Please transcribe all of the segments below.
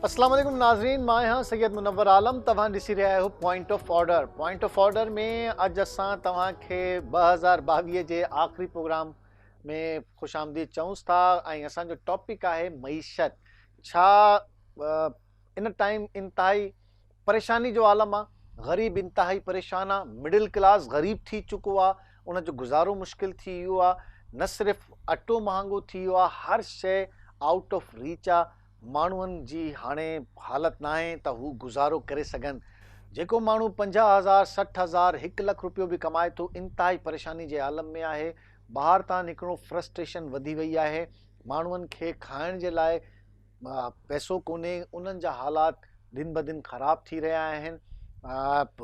अस्सलाम वालेकुम नाज़रीन, मां हाँ सैयद मुनव्वर आलम तव्हां ॾिसी रहिया आहियो point of order. Point of order में अॼु असां तव्हांखे 2022 जे आख़िरी प्रोग्राम में ख़ुशि आमदीद चऊंसि था ऐं असांजो टॉपिक आहे मईशत। छा इन टाइम इंतहाई परेशानी जो आलम आहे। ग़रीब इंतहाई परेशान आहे, मिडिल क्लास ग़रीब थी चुको आहे, उनजो गुज़ारो मुश्किल थी वियो आहे। न सिर्फ़ु अटो महांगो थी वियो आहे, हर शइ आउट ऑफ रीच आहे। माण्हुनि जी हाणे हालत न आहे त हू गुज़ारो करे सघनि। जेको माण्हू 50,000 60,000 1 लख रुपयो बि कमाए थो, इंतहाई परेशानी जे आलम में आहे। ॿाहिरि तां निकिरणो फ्रस्ट्रेशन वधी वई आहे। माण्हुनि खे खाइण जे लाइ पैसो कोन्हे, उन्हनि जा हालात दिन ब दिन ख़राब थी रहिया आहिनि।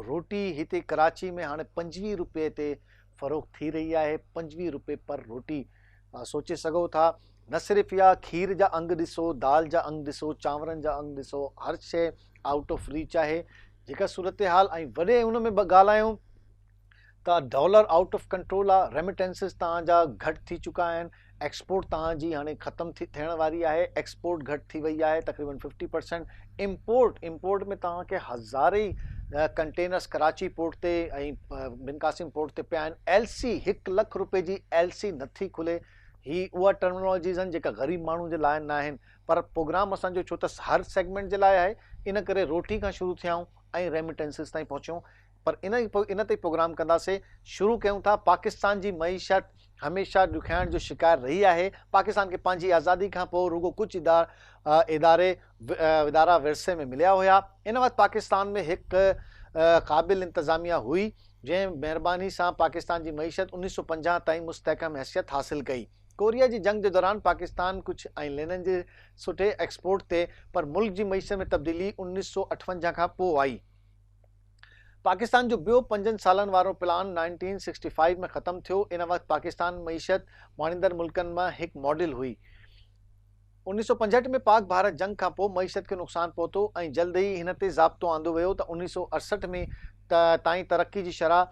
रोटी हिते कराची में हाणे 25 रुपए ते फ़रोख्त थी रही आहे, 25 रुपए पर रोटी। सोचे सघो था। न सिर्फ़ु इहा, खीर जा अंग ॾिसो, दाल जा अंग ॾिसो, चांवरनि जा अंग ॾिसो, हर शइ आउट ऑफ रीच आहे। जेका सूरत हाल ऐं वॾे हुन में ॻाल्हायूं त डॉलर आउट ऑफ कंट्रोल आहे। रेमिटेंसिस तव्हांजा घटि थी चुका आहिनि। एक्सपोर्ट तव्हांजी हाणे ख़तमु थियण वारी आहे। एक्सपोर्ट घटि थी वई आहे तक़रीबन 50%। इम्पोर्ट में तव्हांखे हज़ारे कंटेनर्स कराची पोर्ट ते ऐं बिन क़ासिम पोर्ट ते पिया आहिनि। LC 1 लख रुपए जी LC नथी खुले। ही उहा टर्मिनोलॉजीज़ आहिनि जेका ग़रीब माण्हू जे लाइ न आहिनि। पर प्रोग्राम असांजो छो त हर सेगमेंट जे लाइ आहे, इन करे रोटी खां शुरू थियाऊं ऐं रेमिटेंसिस ताईं पहुचूं। पर इन ते प्रोग्राम कंदासीं। शुरू कयूं था। पाकिस्तान जी मईशत हमेशह ॾुखियाइण जो शिकार रही आहे। पाकिस्तान खे पंहिंजी आज़ादी खां पोइ रुगो कुझु इदारा विरसे में मिलिया हुया। इन वक़्तु पाकिस्तान में हिकु क़ाबिल इंतज़ामिया हुई जंहिं महिरबानी सां पाकिस्तान जी मईशत 1950 ताईं मुस्तहकम हैसियत हासिल कई। कोरिया जी जंग जे दौरान पाकिस्तान कुझु ऐं लेननि जे सुठे एक्सपोर्ट ते, पर मुल्क जी मईशत में तब्दीली 1958 खां पोइ आई। पाकिस्तान जो ॿियो 5 सालनि वारो प्लान 1965 में ख़तमु थियो। इन वक़्तु पाकिस्तान मईशत वाणींदड़ मुल्कनि मां हिकु मॉडल हुई। 1965 में पाक भारत जंग खां पोइ मईशत खे नुक़सानु पहुतो ऐं जल्द ई हिन ते ज़ाब्तो आंदो वियो त 1968 में ताईं तरक्की जी शरह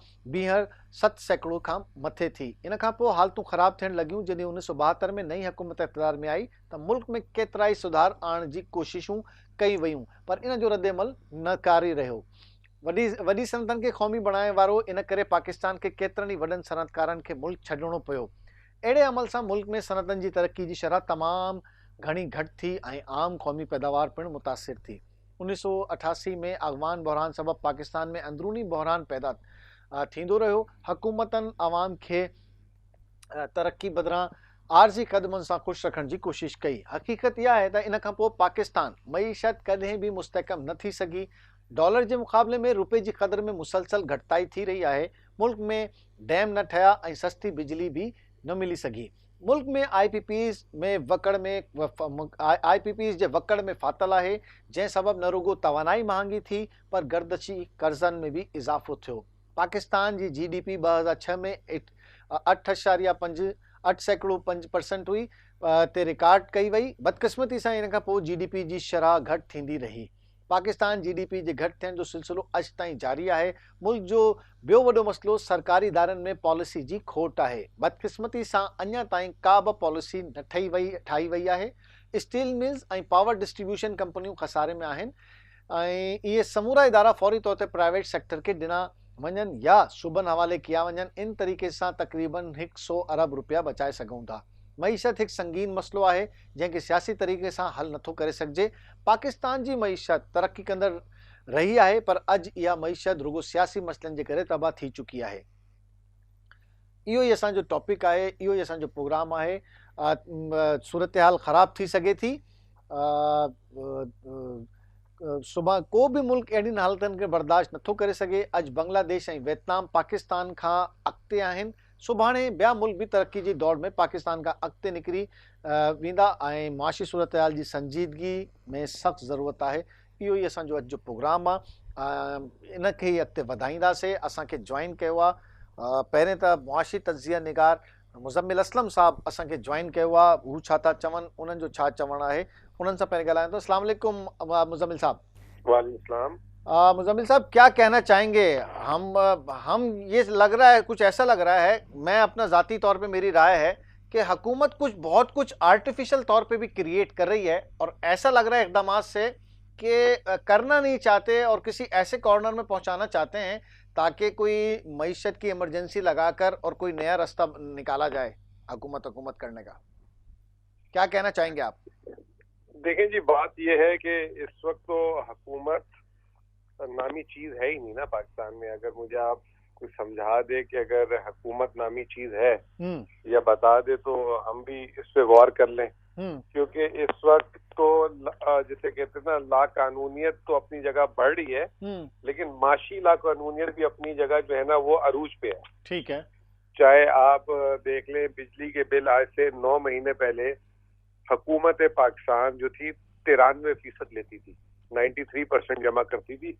62% खां मथे थी। इन खां पोइ हालतूं ख़राब थियण लॻियूं। जॾहिं 1972 में नई हुकूमत इक़्तिदार में आई त मुल्क में केतिरा ई सुधार आणण जी कोशिशूं कई वयूं, पर इन जो रद्दमल नाकारी रहियो। वॾी सनतनि खे क़ौमी बणाइण वारो इन करे पाकिस्तान खे केतिरनि ई वॾनि सनतकारनि खे मुल्क छॾिणो पियो। अहिड़े अमल सां मुल्क में सनतनि जी तरक्की जी शरह तमामु घणी घटि थी ऐं आम क़ौमी पैदावार पिणु मुतासिर थी। 1988 में अफ़गान बहरान सबबि पाकिस्तान में अंदरूनी बहरान पैदा थींदो रहियो। हुकूमतनि आवाम खे तरक्की बदिरां आरज़ी क़दमनि सां ख़ुशि रखण जी कोशिश कई। हक़ीक़त इहा आहे त इन खां पोइ पाकिस्तान मईशत कॾहिं बि मुस्तहकम न थी सघी। डॉलर जे मुक़ाबले में रुपए जी क़दर में मुसलसल घटिताई थी रही आहे। मुल्क में डैम न ठहिया ऐं सस्ती बिजली भी न मिली सघी। मुल्क में IPPs जे वकड़ में फाथल आहे, जंहिं सबबि न रुगो तवानाई महांगी थी, पर गर्दशी कर्ज़नि में भी इज़ाफ़ो थियो। पाकिस्तान जी GDP 2006 में 8.5% हुई ते रिकॉर्ड कई वई। बदकिस्मती सां इन खां पोइ GDP जी शरह घटि थींदी रही। पाकिस्तान GDP जे घटि थियण जो सिलसिलो अॼु ताईं जारी आहे। मुल्क जो ॿियो वॾो मसइलो सरकारी इदारनि में पॉलिसी जी खोट आहे। बदकिस्मती सां अञा ताईं का बि पॉलिसी न ठाही वई आहे। स्टील मिल्स ऐं पावर डिस्ट्रीब्यूशन कंपनियूं खसारे में आहिनि ऐं इहे समूरा इदारा फौरी तौर ते प्राइवेट सेक्टर खे ॾिना वञनि या सूबनि हवाले किया वञनि। इन तरीक़े सां तक़रीबन 100 अरब रुपया बचाए सघूं था। मईशत हिकु संगीन मसइलो आहे जंहिंखे सियासी तरीक़े सां हल नथो करे सघिजे। पाकिस्तान जी मईशत तरक़ी कंदड़ रही आहे, पर अॼु इहा मईशत रुगो सियासी मसइलनि जे करे तबाह थी चुकी आहे। इहो ई असांजो टॉपिक आहे, इहो ई असांजो प्रोग्राम आहे। सूरत हाल ख़राब थी सघे थी। सुभाणे को बि मुल्क अहिड़ियुनि हालतुनि खे बर्दाश्त नथो करे सघे। अॼु बांग्लादेश ऐं वियतनाम पाकिस्तान खां अॻिते आहिनि। सुभाणे ॿिया मुल्क भी तरक्की जी दौड़ में पाकिस्तान खां अॻिते निकिरी वेंदा ऐं माशी सूरत हाल जी संजीदगी में सख़्तु ज़रूरत आहे। इहो ई असांजो अॼु जो प्रोग्राम आहे। इन खे ई अॻिते वधाईंदासीं। असांखे जॉइन कयो आहे पहिरें त मुआशी तज़िया निगार मुज़म्मिल असलम साहब असांखे जॉइन कयो आहे। हू छा था चवनि, उन्हनि जो छा चवणु आहे, उन्हनि सां पहिरीं ॻाल्हायूं था। अस्सलाम वालेकुम मुज़म्मिल साहब। वालेकुम सलाम। मुज़म्मिल साहब क्या कहना चाहेंगे? हम ये लग रहा है, कुछ ऐसा लग रहा है, मैं अपना ज़ाती तौर पे मेरी राय है कि हुकूमत बहुत कुछ आर्टिफिशियल तौर पे भी क्रिएट कर रही है और ऐसा लग रहा है इक़दामात से कि करना नहीं चाहते और किसी ऐसे कॉर्नर में पहुंचाना चाहते हैं ताकि कोई मईशत की इमरजेंसी लगाकर और कोई नया रास्ता निकाला जाए हुकूमत करने का। क्या कहना चाहेंगे आप? देखें जी, बात यह है कि इस वक्त तो हुकूमत नामी चीज है ही नहीं ना पाकिस्तान में। अगर मुझे आप कुछ समझा दे कि अगर हुकूमत नामी चीज है या बता दे तो हम भी इस पे गौर कर लें। क्योंकि इस वक्त तो जैसे कहते हैं ना, ला कानूनियत तो अपनी जगह बढ़ रही है, लेकिन माशी ला कानूनियत भी अपनी जगह जो है ना वो अरूज पे है। ठीक है। चाहे आप देख लें, बिजली के बिल आज से 9 महीने पहले हुकूमत पाकिस्तान जो थी 93% लेती थी, 93% जमा करती थी,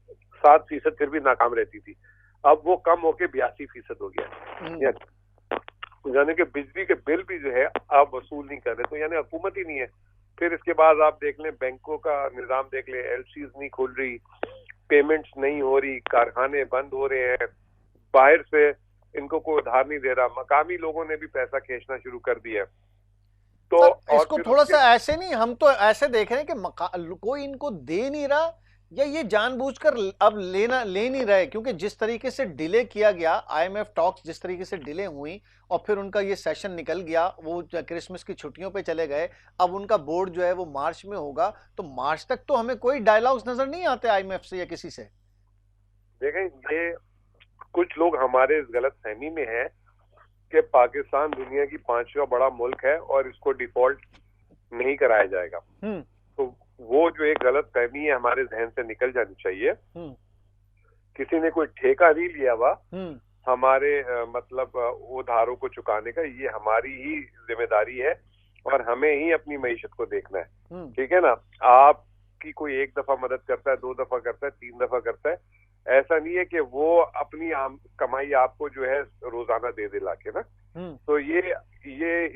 7% फिर भी नाकाम रहती थी। अब वो कम होके 82% हो गया। यानी कि बिजली के बिल भी जो है आप वसूल नहीं कर रहे, तो यानी हुकूमत ही नहीं है। फिर इसके बाद आप देख लें, बैंकों का निजाम देख लें, एलसीज नहीं खुल रही, पेमेंट्स नहीं हो रही, कारखाने बंद हो रहे हैं, बाहर से इनको कोई उधार नहीं दे रहा, मकामी लोगों ने भी पैसा खींचना शुरू कर दिया। तो इसको थोड़ा सा ऐसे नहीं, हम तो ऐसे देख रहे हैं कि कोई इनको दे नहीं रहा या ये जानबूझकर अब ले नहीं रहे, क्योंकि जिस तरीके से डिले किया गया, आईएमएफ टॉक्स जिस तरीके से डिले हुई और फिर उनका ये सेशन निकल गया, वो क्रिसमस की छुट्टियों पे चले गए, अब उनका बोर्ड जो है वो मार्च में होगा, तो मार्च तक तो हमें कोई डायलॉग्स नजर नहीं आते आईएमएफ से या किसी से। देखें, ये कुछ लोग हमारे इस गलत फहमी में है कि पाकिस्तान दुनिया की 5वां बड़ा मुल्क है और इसको डिफॉल्ट नहीं कराया जाएगा। तो वो जो एक गलत फहमी है हमारे जहन से निकल जानी चाहिए। किसी ने कोई ठेका नहीं लिया हुआ हमारे मतलब उधारों को चुकाने का, ये हमारी ही जिम्मेदारी है और हमें ही अपनी मईशत को देखना है। ठीक है ना, आपकी कोई एक दफा मदद करता है, 2 दफा करता है, 3 दफा करता है, ऐसा नहीं है कि वो अपनी कमाई आपको जो है रोजाना दे दे लाके ना। तो ये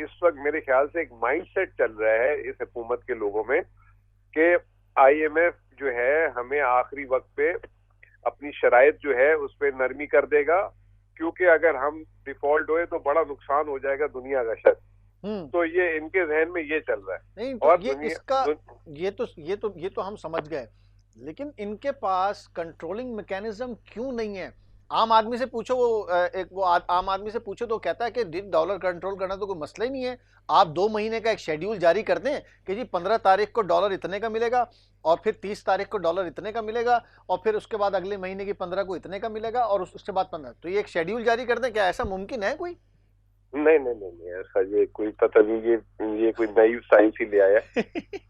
इस वक्त मेरे ख्याल से एक माइंडसेट चल रहा है इस हुकूमत के लोगों में कि आईएमएफ जो है हमें आखिरी वक्त पे अपनी शराइत जो है उस पर नरमी कर देगा, क्योंकि अगर हम डिफॉल्ट हुए तो बड़ा नुकसान हो जाएगा दुनिया का शायद। तो ये इनके जहन में ये चल रहा है। नहीं तो ये तो हम समझ गए, लेकिन इनके पास कंट्रोलिंग मैकेनिज्म क्यों नहीं है? आम आदमी से पूछो, आम आदमी से पूछो तो कहता है कि डॉलर कंट्रोल करना तो कोई मसला ही नहीं है। आप 2 महीने का एक शेड्यूल जारी कर दें कि जी 15 तारीख को डॉलर इतने का मिलेगा और फिर 30 तारीख को डॉलर इतने का मिलेगा और फिर उसके बाद अगले महीने की 15 को इतने का मिलेगा और उसके बाद 15। तो ये एक शेड्यूल जारी कर दें, क्या ऐसा मुमकिन है कोई? नहीं ऐसा ये कोई पता नहीं, ये कोई नई साइंस ही ले आया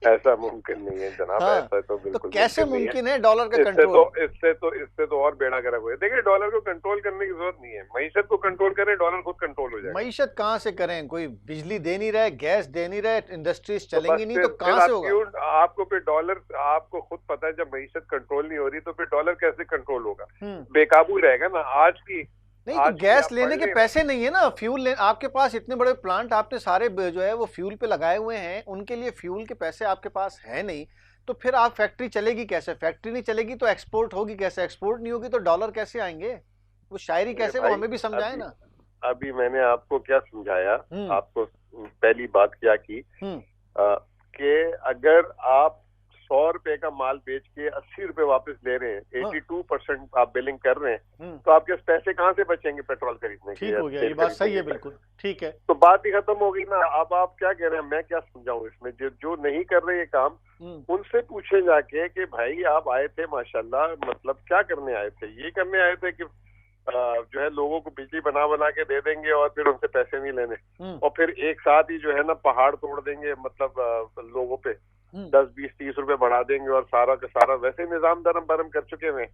ऐसा मुमकिन नहीं है जनाब। हाँ, ऐसा तो बिल्कुल तो कैसे मुमकिन है डॉलर का कंट्रोल? इससे तो और बेड़ा गर्क हो। देखिए, डॉलर को कंट्रोल करने की जरूरत नहीं है, मईशत को कंट्रोल करें, डॉलर खुद कंट्रोल हो जाएगा। मईशत कहाँ से करें? कोई बिजली दे नहीं रहे, गैस दे नहीं रहे, इंडस्ट्रीज चलेंगी नहीं, तो कहाँ से होगा? आपको फिर डॉलर, आपको खुद पता है जब मईशत कंट्रोल नहीं हो रही तो फिर डॉलर कैसे कंट्रोल होगा? बेकाबू रहेगा ना। आज की नहीं तो गैस लेने के पैसे नहीं है ना, फ्यूल आपके पास इतने बड़े प्लांट आपने सारे जो है वो फ्यूल पे लगाए हुए हैं, उनके लिए फ्यूल के पैसे आपके पास है नहीं, तो फिर आप फैक्ट्री चलेगी कैसे? फैक्ट्री नहीं चलेगी तो एक्सपोर्ट होगी कैसे? एक्सपोर्ट नहीं होगी तो डॉलर कैसे आएंगे? वो शायरी कैसे, वो हमें भी समझाए ना। अभी मैंने आपको क्या समझाया, आपको पहली बात क्या की कि अगर आप 100 रुपए का माल बेच के 80 रुपए वापस ले रहे हैं, 82% आप बिलिंग कर रहे हैं, तो आपके पैसे कहाँ से बचेंगे पेट्रोल खरीदने के? ठीक हो गया, ये बात सही है, बिल्कुल ठीक है। तो बात ही खत्म हो गई ना। अब आप क्या कह रहे हैं, मैं क्या समझाऊं इसमें? जो नहीं कर रहे ये काम, उनसे पूछे जाके कि भाई आप आए थे माशाल्लाह, मतलब क्या करने आए थे? ये करने आए थे कि जो है लोगों को बिजली बना के दे देंगे और फिर उनसे पैसे नहीं लेने, और फिर एक साथ ही जो है ना पहाड़ तोड़ देंगे, मतलब लोगों पे 10, 20, 30 रुपए बढ़ा देंगे और सारा का सारा वैसे निजाम दरम बरम कर चुके हैं।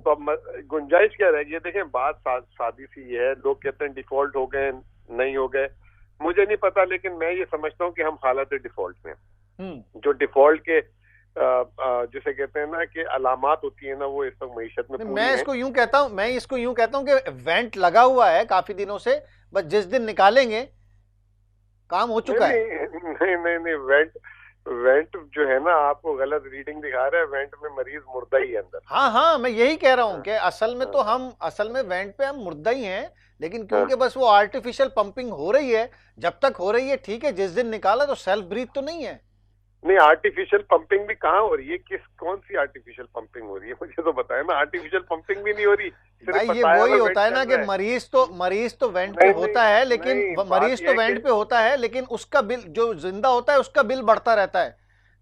तो अब गुंजाइश क्या रहेगी? देखें, बात सादी सी है, लोग कहते हैं डिफॉल्ट हो गए, नहीं हो गए, मुझे नहीं पता, लेकिन मैं ये समझता हूँ कि हम हालत डिफॉल्ट में। जो डिफॉल्ट के जिसे कहते हैं ना कि अलामात होती है ना, वो इस वक्त मईशत में मैं इसको यूं कहता हूं कि वेंट लगा हुआ है काफी दिनों से, बस जिस दिन निकालेंगे काम हो चुका है। नहीं, वेंट जो है ना आपको गलत रीडिंग दिखा रहा है, वेंट में मरीज मुर्दा ही है अंदर। हाँ, मैं यही कह रहा हूँ कि असल में वेंट पे हम मुर्दा ही हैं, लेकिन क्योंकि बस वो आर्टिफिशियल पंपिंग हो रही है, जब तक हो रही है ठीक है, जिस दिन निकाला तो सेल्फ ब्रीथ तो नहीं है। नहीं, आर्टिफिशियल पंपिंग भी कहाँ हो रही है? कौन सी आर्टिफिशियल पंपिंग हो रही है? मुझे तो बताया ना, आर्टिफिशियल पंपिंग भी नहीं हो रही। भाई ये वही होता है ना कि मरीज तो वेंट पे होता है, लेकिन मरीज तो वेंट पे होता है, लेकिन उसका बिल जो जिंदा होता है उसका बिल बढ़ता रहता है।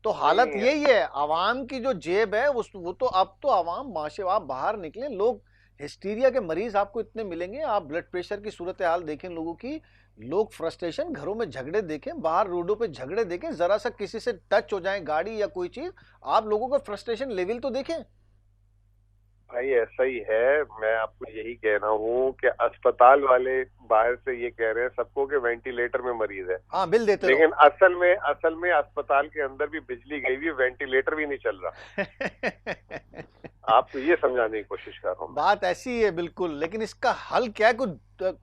तो हालत यही है, आवाम की जो जेब है वो तो अब तो आवाम माशे, आप बाहर निकले, लोग हिस्टीरिया के मरीज आपको इतने मिलेंगे। आप ब्लड प्रेशर की सूरत हाल देखें लोगों की, लोग फ्रस्ट्रेशन, घरों में झगड़े देखें, बाहर रोडों पे झगड़े देखें, जरा सा किसी से टच हो जाए गाड़ी या कोई चीज, आप लोगों का फ्रस्ट्रेशन लेवल तो देखें। भाई ऐसा ही है, मैं आपको यही कह रहा हूँ कि अस्पताल वाले बाहर से ये कह रहे हैं सबको कि वेंटिलेटर में मरीज है। हाँ, बिल देते लेकिन असल में अस्पताल के अंदर भी बिजली गई हुई, वेंटिलेटर भी नहीं चल रहा। आपको ये समझाने की कोशिश कर रहा हूँ। बात ऐसी है बिल्कुल, लेकिन इसका हल क्या है? कुछ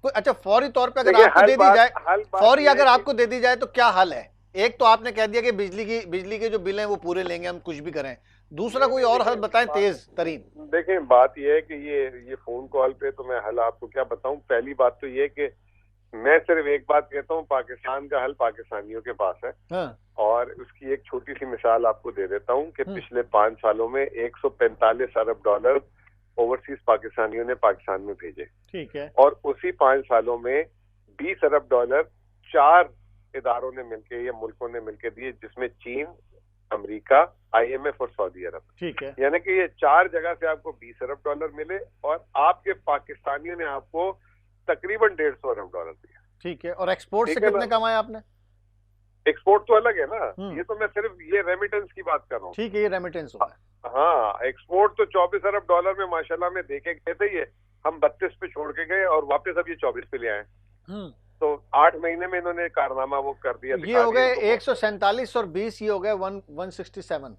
अच्छा फौरी तौर पे अगर आपको दे दी जाए, फौरी अगर आपको दे दी जाए तो क्या हल है? एक तो आपने कह दिया कि बिजली के जो बिल हैं वो पूरे लेंगे हम, कुछ भी करें। दूसरा कोई और हल बताएं तेज तरीन। देखें, बात यह है कि ये फोन कॉल पे तो मैं हल आपको क्या बताऊं। पहली बात तो ये कि मैं सिर्फ एक बात कहता हूं, पाकिस्तान का हल पाकिस्तानियों के पास है। हाँ। और उसकी एक छोटी सी मिसाल आपको दे देता हूं कि पिछले 5 सालों में 145 अरब डॉलर ओवरसीज पाकिस्तानियों ने पाकिस्तान में भेजे। ठीक है। और उसी 5 सालों में 20 अरब डॉलर 4 इदारों ने मिलकर या मुल्कों ने मिलकर दिए, जिसमें चीन, अमेरिका, IMF और सऊदी अरब। ठीक है। यानी कि ये 4 जगह से आपको 20 अरब डॉलर मिले और आपके पाकिस्तानियों ने आपको तकरीबन 150 अरब डॉलर दिया। ठीक है। और एक्सपोर्ट से कितने कमाए आपने? एक्सपोर्ट तो अलग है ना, ये तो मैं सिर्फ ये रेमिटेंस की बात कर रहा हूँ। ठीक है, ये रेमिटेंस होगा। हाँ, एक्सपोर्ट तो 24 अरब डॉलर में माशाल्लाह में देके गए थे, ये हम 32 पे छोड़ के गए और वापस अब ये 24 पे ले आए। तो 8 महीने में इन्होंने कारनामा वो कर दिया। ये हो गए 147 और 20, ये हो गए 167।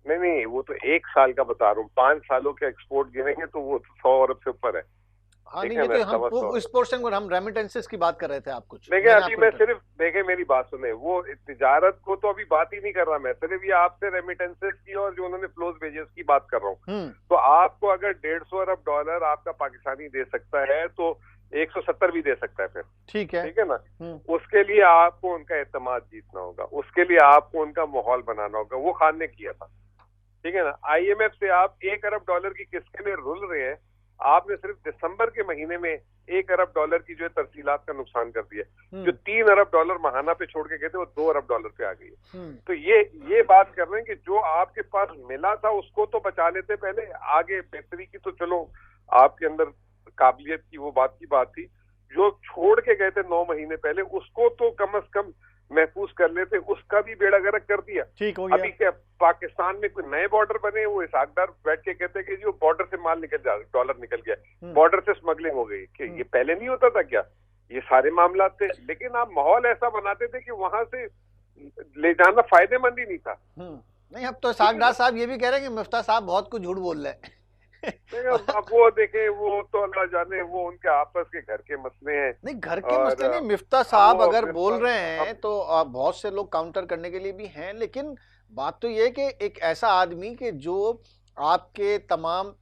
नहीं, वो तो 1 साल का बता रहा हूँ। 5 सालों के एक्सपोर्ट गिनेंगे तो वो 100 अरब से ऊपर है। हाँ, नहीं, ये तो हम इस पोर्शन को हम रेमिटेंसेस की बात कर रहे थे। आप कुछ देखिए, अभी मैं सिर्फ देखे मेरी बात सुने, वो तिजारत को तो अभी बात ही नहीं कर रहा मैं, सिर्फ ये आपसे रेमिटेंसेस की और जो उन्होंने फ्लोज भेजे उसकी बात कर रहा हूँ। तो आपको अगर 150 अरब डॉलर आपका पाकिस्तानी दे सकता है तो 170 भी दे सकता है फिर। ठीक है ना। उसके लिए आपको उनका एतमाद जीतना होगा, उसके लिए आपको उनका माहौल बनाना होगा। वो खान ने किया था, ठीक है ना। IMF से आप 1 अरब डॉलर की किस्त के लिए रुल रहे हैं, आपने सिर्फ दिसंबर के महीने में 1 अरब डॉलर की जो है तरसीलात का नुकसान कर दिया। जो 3 अरब डॉलर महाना पे छोड़ के गए थे वो 2 अरब डॉलर पे आ गई है। तो ये बात कर रहे हैं कि जो आपके पास मिला था उसको तो बचा लेते पहले, आगे बेहतरी की तो चलो आपके अंदर काबिलियत की वो बात थी। जो छोड़ के गए थे 9 महीने पहले उसको तो कम से कम महफूज कर लेते, उसका भी बेड़ा गर्क कर दिया। ठीक हो गया। अभी क्या पाकिस्तान में कोई नए बॉर्डर बने, वो इसाकदार बैठ के कहते हैं कि जो बॉर्डर से माल निकल जा, डॉलर निकल गया, बॉर्डर से स्मगलिंग हो गई। कि ये पहले नहीं होता था क्या? ये सारे मामला थे, लेकिन आप माहौल ऐसा बनाते थे कि वहां से ले जाना फायदेमंद ही नहीं था। नहीं, अब तो इसाकदार साहब ये भी कह रहे हैं कि मिफ्ता साहब बहुत कुछ झूठ बोल रहे हैं। अब वो देखे, वो तो अल्लाह जाने, वो उनके आपस के घर के मसले हैं। नहीं, घर के मसले नहीं, मिफ्ता साहब अगर बोल रहे हैं तो बहुत से लोग काउंटर करने के लिए भी हैं, लेकिन बात तो ये है कि एक ऐसा आदमी कि जो आपके तमाम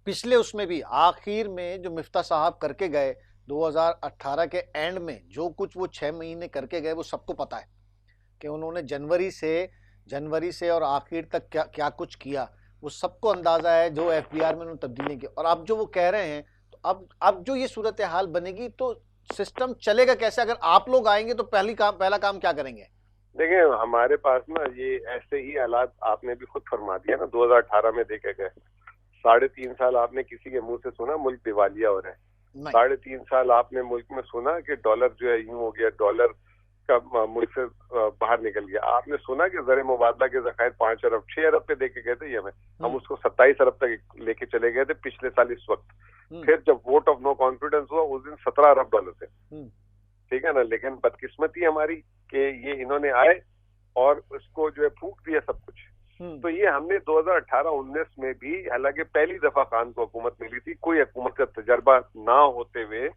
पिछले उसमें भी आखिर में जो मिफ्ता साहब करके गए 2018 के एंड में, जो कुछ वो 6 महीने करके गए वो सबको पता है कि उन्होंने जनवरी से और आखिर तक क्या क्या कुछ किया, वो सबको अंदाजा है। जो FBR में उन्होंने तब्दीली की, और अब जो वो कह रहे हैं, तो अब जो ये सूरत हाल बनेगी तो सिस्टम चलेगा कैसे? अगर आप लोग आएंगे तो पहला काम क्या करेंगे? देखिए, हमारे पास ना ये ऐसे ही हालात आपने भी खुद फरमा दिया ना, 2018 में देखे गए। 3.5 साल आपने किसी के मुंह से सुना मुल्क दिवालिया हो रहा है? 3.5 साल आपने मुल्क में सुना कि डॉलर जो है यूं हो गया, डॉलर का मुल्क से बाहर निकल गया? आपने सुना कि ज़र मुबादला के ज़खायर 5 अरब 6 अरब पे देके गए थे ये हम उसको 27 अरब तक लेके चले गए थे पिछले साल इस वक्त। फिर जब वोट ऑफ नो कॉन्फिडेंस हुआ उस दिन 17 अरब डॉलर थे, ठीक है ना। लेकिन बदकिस्मती हमारी कि ये इन्होंने आए और उसको जो है फूंक दिया सब कुछ। तो ये हमने 2018-19 में भी, हालांकि पहली दफा खान को हुकूमत मिली थी, कोई हुकूमत का तजर्बा ना होते हुए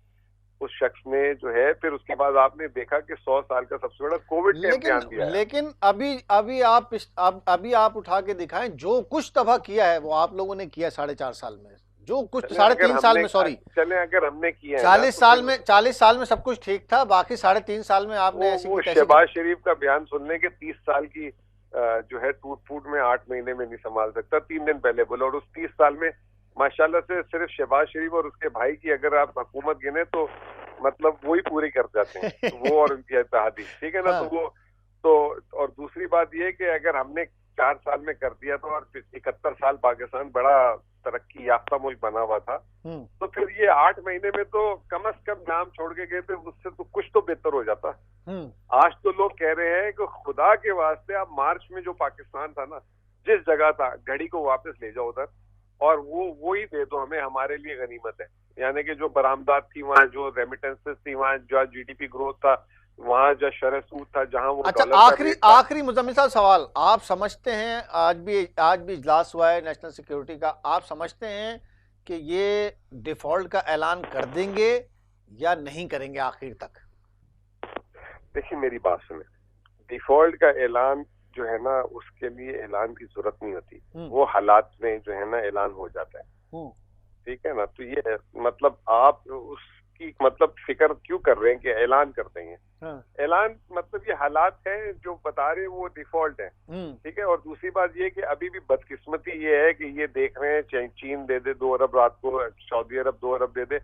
उस शख्स ने जो है, फिर उसके बाद आपने देखा कि 100 साल का सबसे बड़ा कोविड का इम्तिहान दिया। लेकिन अभी आप उठा के दिखाएं, जो कुछ तबाह किया है वो आप लोगों ने किया 4.5 साल में। जो कुछ 3.5 साल में, सॉरी चले अगर हमने किया 40 साल में सब कुछ ठीक था, बाकी 3.5 साल में आपने ऐसी वो शहबाज शरीफ का बयान सुनने के 30 साल की जो है टूट फूट में 8 महीने में नहीं संभाल सकता, 3 दिन पहले बोला। और उस 30 साल में माशाल्लाह से सिर्फ शहबाज शरीफ और उसके भाई की अगर आप हुकूमत गिने तो मतलब वो ही पूरी कर जाते हैं, वो और उनकी इत्तेहादी, ठीक है ना। तो और दूसरी बात ये कि अगर हमने 4 साल में कर दिया तो, और 71 साल पाकिस्तान बड़ा तरक्की याफ्ता मुल्क बना हुआ था, तो फिर ये 8 महीने में तो कम से कम नाम छोड़ के गए थे, उससे तो कुछ तो बेहतर हो जाता। आज तो लोग कह रहे हैं कि खुदा के वास्ते आप मार्च में जो पाकिस्तान था ना, जिस जगह था, घड़ी को वापस ले जाओ उधर और वो ही दे दो हमें, हमारे लिए गनीमत है। यानी कि जो बरामदात थी वहाँ, जो रेमिटेंसेस थी वहाँ, जो जीडीपी ग्रोथ था वहाँ, जो शरह सूद था जहाँ वो। अच्छा, आखिरी मुजम्मिल साहब सवाल, आप समझते हैं आज भी इजलास हुआ है नेशनल सिक्योरिटी का, आप समझते हैं कि ये डिफॉल्ट का ऐलान कर देंगे या नहीं करेंगे आखिर तक? देखिए मेरी बात सुने, डिफॉल्ट का ऐलान जो है ना, उसके लिए ऐलान की जरूरत नहीं होती, वो हालात में जो है ना ऐलान हो जाता है, ठीक है ना। तो ये मतलब आप उसकी मतलब फिक्र क्यों कर रहे हैं कि ऐलान कर देंगे? ऐलान मतलब ये हालात है जो बता रहे हैं वो डिफॉल्ट है, ठीक है। और दूसरी बात ये कि अभी भी बदकिस्मती ये है कि ये देख रहे हैं चीन दे दे 2 अरब रात को, सऊदी अरब 2 अरब दे दे,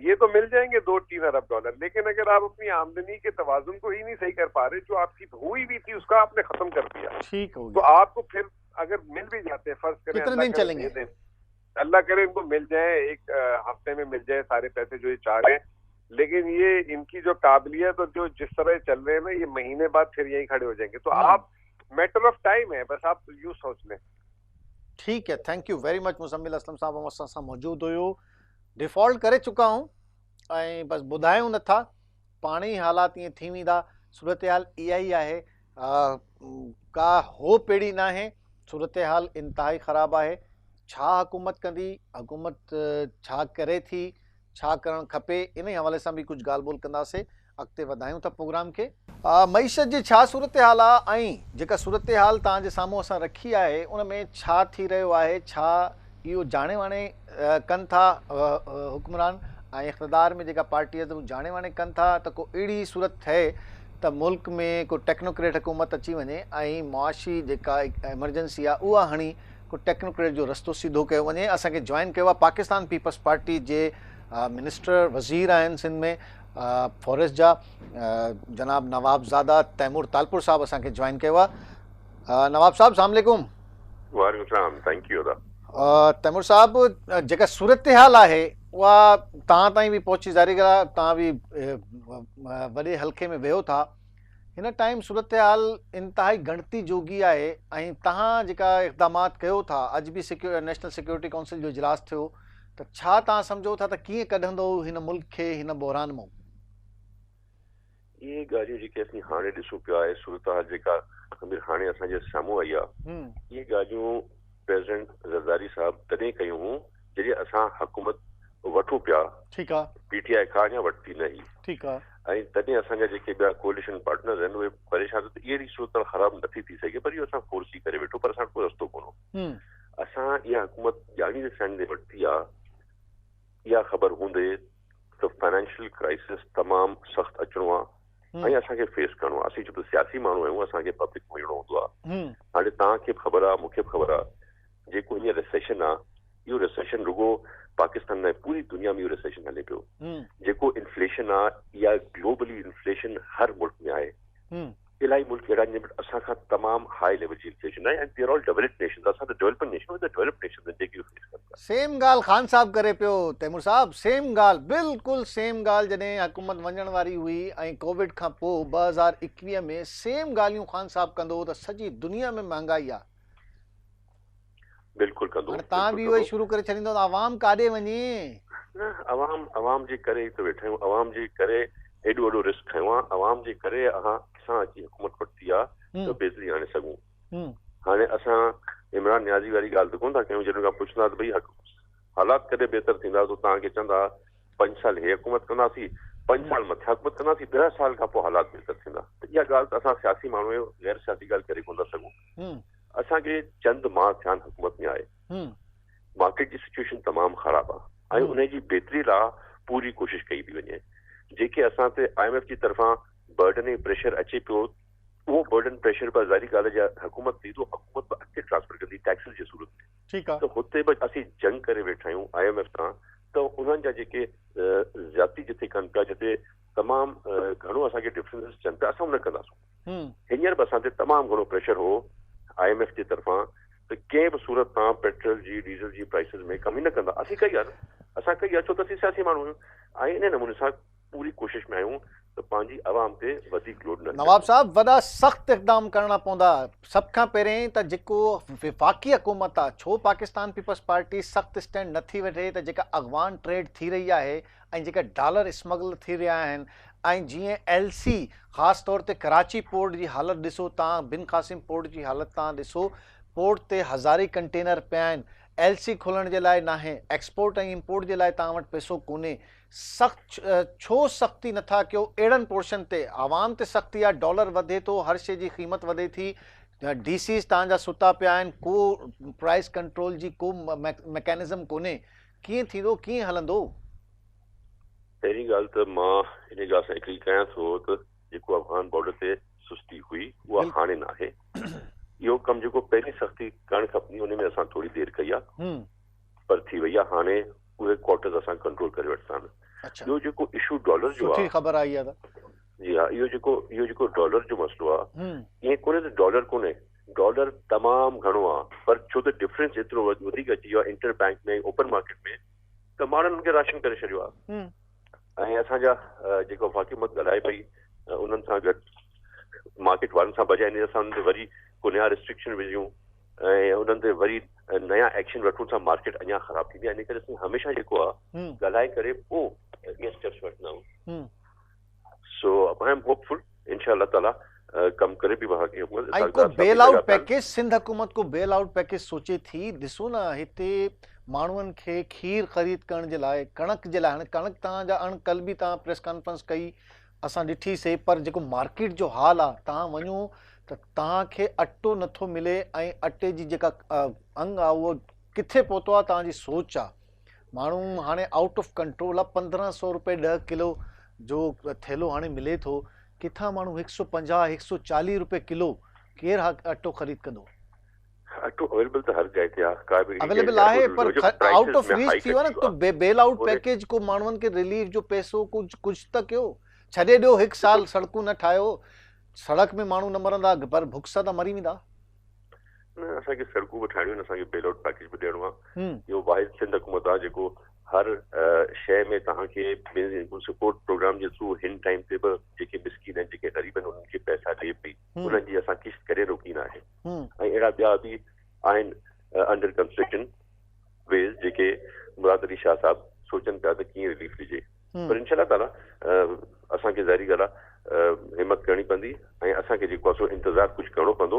ये तो मिल जाएंगे 2-3 अरब डॉलर, लेकिन अगर आप अपनी आमदनी के तवाजुन को ही नहीं सही कर पा रहे, जो आपकी हुई भी थी उसका आपने खत्म कर दिया, ठीक हो तो आपको फिर अगर मिल भी जाते हैं, फर्ज करें कितने दिन चलेंगे, अल्लाह करे इनको मिल जाए, 1 हफ्ते में मिल जाए सारे पैसे जो ये चाह रहे हैं, लेकिन ये इनकी जो काबिलियत और जो जिस तरह चल रहे हैं ना, ये महीने बाद फिर यहीं खड़े हो जाएंगे। तो आप मैटर ऑफ टाइम है, बस आप यूं सोच लें। ठीक है, thank you very much Muzammil Aslam साहब, हम सां मौजूद हुयो। डिफॉल्ट करे चुका हूँ ऐं बस ॿुधायूं नथा, पाणे ई हालात ईअं थी वेंदा। सूरत हाल इहा ई आहे, का होप अहिड़ी न आहे, सूरत हाल इंतिहाई ख़राबु आहे। छा हुकूमत कंदी, हुकूमत छा करे थी, छा करणु खपे, इन हवाले सां बि कुझु ॻाल्हि ॿोल कंदासीं। अॻिते वधायूं था प्रोग्राम खे। मईशत जी छा सूरत हाल आहे ऐं जेका सूरत हाल तव्हांजे साम्हूं असां रखी आहे उन में छा थी रहियो आहे, छा इहो जाणे वाणे कनि था हुक्मरान ऐं इक़्तिदार में जेका पार्टी आहे त जाणे वाणे कनि था त को अहिड़ी सूरत थिए त मुल्क में को टेक्नोक्रेट हुकूमत अची वञे ऐं मुआशी जेका एमरजेंसी आहे उहा हणी को टेक्नोक्रेट जो रस्तो सीधो कयो वञे। असांखे जॉइन कयो आहे पाकिस्तान पीपल्स पार्टी जे मिनिस्टर वज़ीर आहिनि सिंध में फॉरेस्ट जा, जनाब नवाबज़ादा तैमूर तालपुर साहब असांखे जॉइन कयो आहे। नवाब साहब अस्सलाम वालेकुम। वालेकुम सलाम, थैंक यू। तैमूर साहब, जेका सूरत हाल आहे उहा तव्हां ताईं बि पहुची ज़ारी ॻाल्हि आहे, तव्हां बि वॾे हल्के में वियो था। हिन टाइम सूरत हाल इंतिहाई गणती जोगी आहे ऐं तव्हां जेका इक़दामात कयो था, अॼु बि नेशनल सिक्योरिटी काउंसिल जो इजलास थियो, त छा तव्हां सम्झो था त कीअं कढंदो हिन मुल्क खे हिन बहरान मां? ये ॻाल्हियूं जेके असीं हाणे ॾिसूं पिया आहे, सूरत हाल जेका हाणे असांजे साम्हूं आई आहे, इहे ॻाल्हियूं प्रेसिडेंट ज़रदारी साहब तॾहिं कयूं हुयूं जॾहिं असां हुकूमत वठूं पिया, ठीकु आहे, पीटीआई खां अञा वरिती न हुई, ठीकु आहे, ऐं तॾहिं असांजा जेके ॿिया कोलिशन पार्टनर आहिनि उहे परेशान त अहिड़ी सूरत ख़राबु नथी थी सघे, पर इहो असां फोर्स ई करे वेठो, पर असां कोई रस्तो कोन हो। असां इहा हुकूमत ॼाणी ॾिसण ते वरिती आहे, इहा ख़बर हूंदे त फाइनेंशियल क्राइसिस तमामु सख़्तु अचिणो आहे ऐं असांखे फेस करिणो आहे। असीं छो त सियासी माण्हू आहियूं, असांखे पब्लिक मिलणो हूंदो आहे। हाणे तव्हांखे बि ख़बर आहे, मूंखे बि ख़बर आहे, जेको हीअं रिसेशन आहे, इहो रिसेशन रुगो पाकिस्तान में पूरी दुनिया में इहो रिसेशन हले पियो। जेको इन्फ्लेशन आहे, इहा ग्लोबली इन्फ्लेशन हर मुल्क में आहे। इलाही मुल्क अहिड़ा आहिनि जंहिंमें असां खां तमामु हाई लेवल जी इन्फ्लेशन आहे, and they are all developed nations. असां त डेवलपिंग नेशन आहियूं, त डेवलप्ड नेशन जेकी फेस कंदा। सेम ॻाल्हि ख़ान साहब करे पियो तैमूर साहब, सेम ॻाल्हि, बिल्कुलु सेम ॻाल्हि जॾहिं हुकूमत वञण वारी हुई ऐं कोविड खां पोइ 2021 में सेम ॻाल्हियूं ख़ान साहब कंदो त सॼी दुनिया में महांगाई आहे। बिल्कुलु कंदो, हाणे तव्हां बि इहो ई शुरू करे छॾींदो त आवाम काॾे वञे? न, अवाम जे करे ई त वेठा आहियूं, अवाम जे करे एॾो वॾो रिस्क खयों आहे, अवाम जे करे असां अची हुकूमत वरिती आहे त बेज़ली आणे सघूं। हाणे असां इमरान नियाज़ी वारी ॻाल्हि त कोन था कयूं, जॾहिं खां पुछंदा त भई हालात कॾहिं बहितर थींदा, त तव्हांखे चवंदा 5 साल हे हुकूमत कंदासीं, 5 साल मथे हुकूमत कंदासीं, 10 साल खां पोइ हालात बहितर थींदा। त इहा ॻाल्हि त असां सियासी माण्हू आहियूं, गैर सियासी ॻाल्हि करे कोन था सघूं। असांखे चंद माह थिया आहिनि हुकूमत में आहे, मार्केट जी सिचुएशन तमाम ख़राब आहे ऐं उन जी बेहतरी लाइ पूरी कोशिश कई थी वञे। जेके असां ते IMF जी तरफ़ां बर्डन ऐं प्रेशर अचे पियो, उहो बर्डन प्रेशर पर ज़ाहिरी ॻाल्हि आहे हुकूमत थी तो हुकूमत बि अॻिते ट्रांसफर कंदी टैक्सिस जी सूरत में। ठीकु आहे। त हुते बि असीं जंग करे वेठा आहियूं IMF सां, त उन्हनि जा जेके ज़्यादती जिथे कनि पिया, जिते तमामु घणो असांखे डिफरेंसिस अचनि पिया, असां न कंदासीं। हींअर बि असां ते तमामु घणो प्रेशर हो IMF जी तरफ़ां त कंहिं बि सूरत तां पेट्रोल जी डीज़ल जी प्राइसिस में कमी न कंदा। असीं कई आहे न, असां कई आहे, छो त असीं सियासी माण्हू आहियूं ऐं इन नमूने सां पूरी कोशिश में आहियूं त पंहिंजी आवाम ते वधीक लोड न। नवाब साहब, वॾा सख़्तु इक़दाम करणा पवंदा। सभ खां पहिरें त जेको विफ़ाक़ी हुकूमत आहे, छो पाकिस्तान पीपल्स पार्टी सख़्तु स्टैंड नथी वठे त जेका अॻवान ट्रेड थी रही आहे ऐं जेका डॉलर स्मगल थी रहिया आहिनि ऐं जीअं LC ख़ासि तौर ते कराची पोर्ट जी हालत ॾिसो तव्हां, बिन क़ासिम पोर्ट जी हालत तव्हां ॾिसो, पोर्ट ते हज़ारी कंटेनर पिया आहिनि, LC खोलण जे लाइ नाहे, एक्सपोर्ट ऐं इम्पोर्ट जे लाइ तव्हां वटि पैसो कोन्हे। छो सख़्ती नथा कयो अहिड़नि पोर्शन ते? आवाम ते सख़्ती आहे, डॉलर वधे थो, हर शइ जी क़ीमत वधे थी, DCs तव्हांजा सुता पिया आहिनि, को प्राइस कंट्रोल जी को मैकेनिज़म कोन्हे। कीअं थींदो, कीअं हलंदो? पहिरीं ॻाल्हि त मां हिन ॻाल्हि सां एग्री कयां थो त जेको अफ़गान बॉर्डर ते सुस्ती हुई उहा हाणे न आहे। इहो कमु जेको पहिरीं सख़्ती करणु खपंदी उन में असां थोरी देरि कई आहे, पर थी वई आहे। हाणे उहे क्वार्टर्स असां कंट्रोल करे वरिता आहिनि। ॿियो जेको इशू डॉलर जो आहे, ख़बर आई आहे जी हा, इहो जेको डॉलर जो मसइलो आहे, ईअं कोन्हे त डॉलर कोन्हे, डॉलर तमामु घणो आहे, पर छो त डिफरेंस एतिरो वधीक अची वियो आहे इंटर बैंक में, ओपन मार्केट में, त माण्हुनि खे राशन करे छॾियो आहे। ऐं असांजा जेको वफ़ाक़ी ॻाल्हाए पई उन्हनि सां गॾु मार्केट वारनि सां बजाए असां उन्हनि ते वरी को नया रिस्ट्रिक्शन विझूं ऐं उन्हनि ते वरी नया एक्शन वठूं था, मार्केट अञा ख़राब थींदी आहे। इन करे असीं हमेशह जेको आहे ॻाल्हाए करे पोइ इहे स्टेप्स वठंदा आहियूं। सो आई एम होपफुल इंशाअल्लाह ताला कम करे भी वहां को बेल आउट पैकेज सिंध हुकूमत को बेल आउट पैकेज सोचे थी। ॾिसो न हिते माण्हुनि खे खीर ख़रीद करण जे लाइ, कणक जे लाइ, हाणे कणक तव्हांजा कल बि तव्हां प्रेस कॉन्फ्रेंस कई, असां ॾिठीसीं, पर जेको मार्केट जो हाल आहे, तव्हां वञो त तव्हांखे अटो नथो मिले ऐं अटे जी जेका अंग आहे उहो किथे पहुतो आहे, तव्हांजी सोच आहे। माण्हू हाणे आउट ऑफ कंट्रोल आहे। 1500 रुपए 10 किलो जो थैलो हाणे मिले थो, किथां माण्हू 150 140 रुपए किलो केरु अटो ख़रीद कंदो? अटो अवेलेबल त हर जॻह ते आहे, अवेलेबल आहे, पर आउट ऑफ रीच थी वियो आहे न। तो बेल आउट पैकेज को माण्हुनि खे रिलीफ जो पैसो कुझु त कयो। छॾे ॾियो, 1 साल सड़कूं न ठाहियो, सड़क में माण्हू न मरंदा, पर बुख सां त मरी वेंदा। न, असांखे सड़कूं बि ठाहिणियूं आहिनि, असांखे बेल आउट पैकेज बि ॾियणो आहे। इहो वाहिद सिंध हुकूमत आहे जेको हर शइ में तव्हांखे सपोर्ट प्रोग्राम जे थ्रू हिन टाइम ते बि जेके मिस्कीन आहिनि, जेके ग़रीब आहिनि, उन्हनि खे पैसा ॾिए पई, उन्हनि जी असां किश्त करे रोकी न आहे। ऐं अहिड़ा ॿिया बि आहिनि अंडर कंस्ट्रक्शन वेज जेके मुराद अली शाह साहब सोचनि पिया त कीअं रिलीफ ॾिजे। पर इंशाअल्लाह ताला असांखे ज़ाहिरी ॻाल्हि आहे हिमत करणी पवंदी ऐं असांखे जेको आहे सो इंतज़ारु कुझु करिणो पवंदो।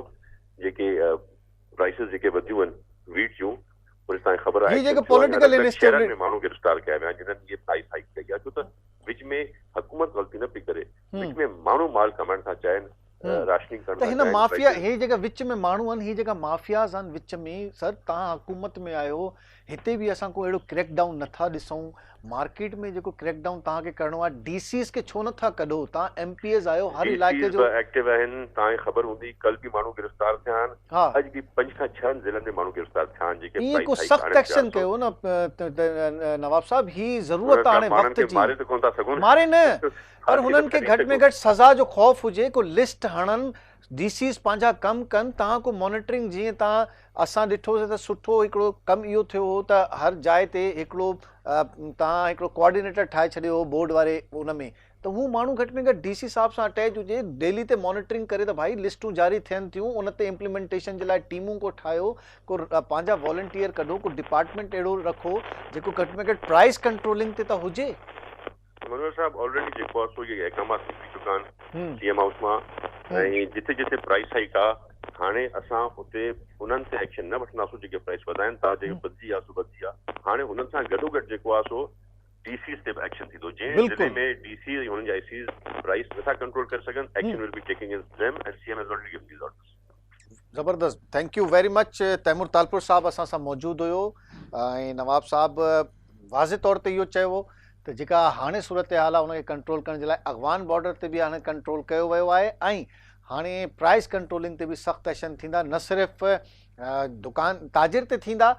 जेके प्राइसिस जेके वधियूं आहिनि वीट जूं, उन सां ख़बर आहे शहरनि में माण्हू गिरफ़्तार कया विया जिन्हनि इहे प्राइस हाइक कई आहे, छो त विच में हुकूमत ग़लती न पई करे, विच में माण्हू माल कमाइण था चाहिनि, राशनिंग करणु था चाहिनि। हिन माफ़िया, हे जेका विच में माण्हू आहिनि, ही जेका माफ़ियाज़ आहिनि विच में, सर तव्हां हुकूमत में आहियो, हिते बि असां को अहिड़ो क्रैक डाउन नथा ॾिसूं। मार्केट में जेको क्रैक डाउन तव्हांखे करिणो आहे, DCs खे छो नथा कढो? तव्हां MPs आहियो, हर इलाइक़े जो एक्टिव आहिनि। तव्हांखे ख़बर हूंदी कल बि माण्हू गिरफ़्तार थिया आहिनि, अॼु बि 5 खां 6 ज़िलनि में माण्हू गिरफ़्तार थिया आहिनि। जेके ईअं को सख़्तु एक्शन कयो न नवाब साहब, ही ज़रूरत आहे हाणे वक़्त जी। मारे त कोन था सघूं, मारे न, पर हुननि खे घटि में घटि सज़ा जो ख़ौफ़ हुजे, को लिस्ट हणनि, DCs पंहिंजा कमु कनि, तव्हां को मॉनिटरिंग, जीअं तव्हां असां ॾिठोसीं त सुठो हिकिड़ो कमु इहो थियो हो त हर जाइ ते हिकिड़ो तव्हां हिकिड़ो कोऑर्डिनेटर ठाहे छॾियो हो बोर्ड वारे उन में, त हू माण्हू घटि में घटि DC साहब सां अटैच हुजे, डेली ते मॉनिटरिंग करे त भाई लिस्टूं जारी थियनि थियूं, उन ते इम्प्लीमेंटेशन जे लाइ टीमूं को ठाहियो, को पंहिंजा वॉलंटियर कढो, को डिपार्टमेंट अहिड़ो रखो जेको घटि में घटि प्राइस कंट्रोलिंग ते त हुजे। मनोहर साहब ऑलरेडी जेको आहे सो इहे अहकामात थी चुका आहिनि CM हाउस मां, ऐं जिथे जिथे प्राइस हाइक आहे हाणे असां उते उन्हनि ते एक्शन न वठंदासीं जेके प्राइस वधाइनि था, जेके बदिजी आहे सो बदिजी आहे। हाणे हुननि सां गॾोगॾु जेको आहे सो DCs ते बि एक्शन थींदो, जंहिं ज़िले में DC हुननि जा ICs प्राइस नथा कंट्रोल करे सघनि, action will be taking against them and CM has already given these orders. ज़बरदस्त, thank you very much. Taimur Talpur साहब असां सां मौजूद हुयो ऐं नवाब साहब वाज़े तौर ते इहो चयो त जेका हाणे सूरत हाल आहे उनखे कंट्रोल करण जे लाइ अफ़गान बॉर्डर ते बि हाणे कंट्रोल कयो वियो आहे ऐं हाणे प्राइस कंट्रोलिंग ते बि सख़्तु एक्शन थींदा, न सिर्फ़ु दुकान ताजिर ते थींदा,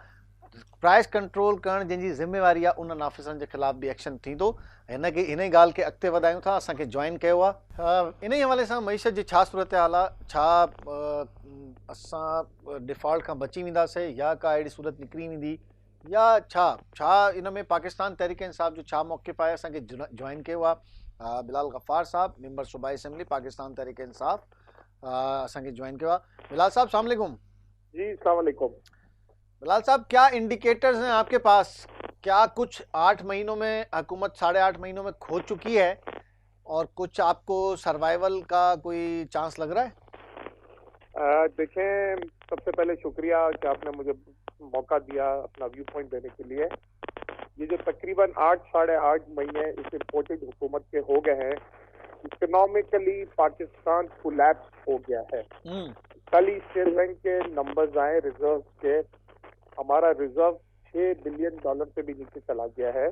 प्राइस कंट्रोल करण जंहिंजी ज़िम्मेवारी आहे उन नाफ़िसनि जे ख़िलाफ़ बि एक्शन थींदो। हिनखे इन ई ॻाल्हि खे अॻिते वधायूं था, असांखे जॉइन कयो आहे। इन ई हवाले सां मईशत जी छा सूरत हाल आहे, छा असां डिफ़ॉल्ट खां बची वेंदासीं या का अहिड़ी सूरत निकिरी वेंदी या छा इन में पाकिस्तान तहरीक इंसाफ़ जो छा मौक़िफ़ आहे? असांखे जॉइन कयो आहे बिलाल गफ़ार साहब, मेंबर सूबाई असेंबली पाकिस्तान तहरीक इंसाफ़, असांखे जॉइन कयो आहे। बिलाल साहब सलाम अलैकुम। जी अस्सलाम वालेकुम। बिलाल साहब, क्या इंडिकेटर्स हैं आपके पास? क्या कुछ 8 महीनों में हुकूमत 8.5 महीनों में खो चुकी है और कुछ आपको सर्वाइवल का कोई चांस लग रहा है? देखें, सबसे पहले शुक्रिया कि आपने मुझे मौका दिया अपना व्यू पॉइंट देने के लिए। ये जो तकरीबन 8-8.5 महीने इस इम्पोर्टेड हुकूमत के हो गए हैं, इकोनॉमिकली पाकिस्तान कोलैप्स हो गया है। कल ही स्टेट बैंक के नंबर्स आए रिजर्व के, हमारा रिजर्व $6 बिलियन से भी नीचे चला गया है,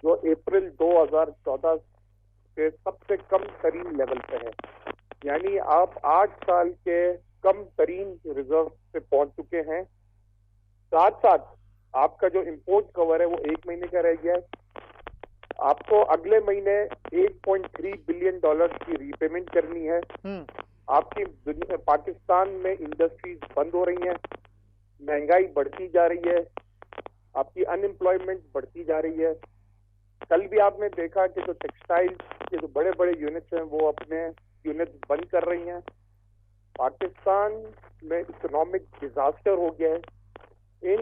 जो अप्रैल 2014 के सबसे कम तरीन लेवल पे है। यानी आप 8 साल के कम तरीन रिजर्व पे पहुंच चुके हैं। साथ साथ आपका जो इंपोर्ट कवर है वो 1 महीने का रह गया है। आपको अगले महीने $8.3 बिलियन की रीपेमेंट करनी है। आपकी पाकिस्तान में इंडस्ट्रीज बंद हो रही हैं, महंगाई बढ़ती जा रही है, आपकी अनएम्प्लॉयमेंट बढ़ती जा रही है। कल भी आपने देखा कि जो टेक्सटाइल के जो बड़े बड़े यूनिट्स हैं वो अपने यूनिट बंद कर रही हैं। पाकिस्तान में इकोनॉमिक डिजास्टर हो गया है। इन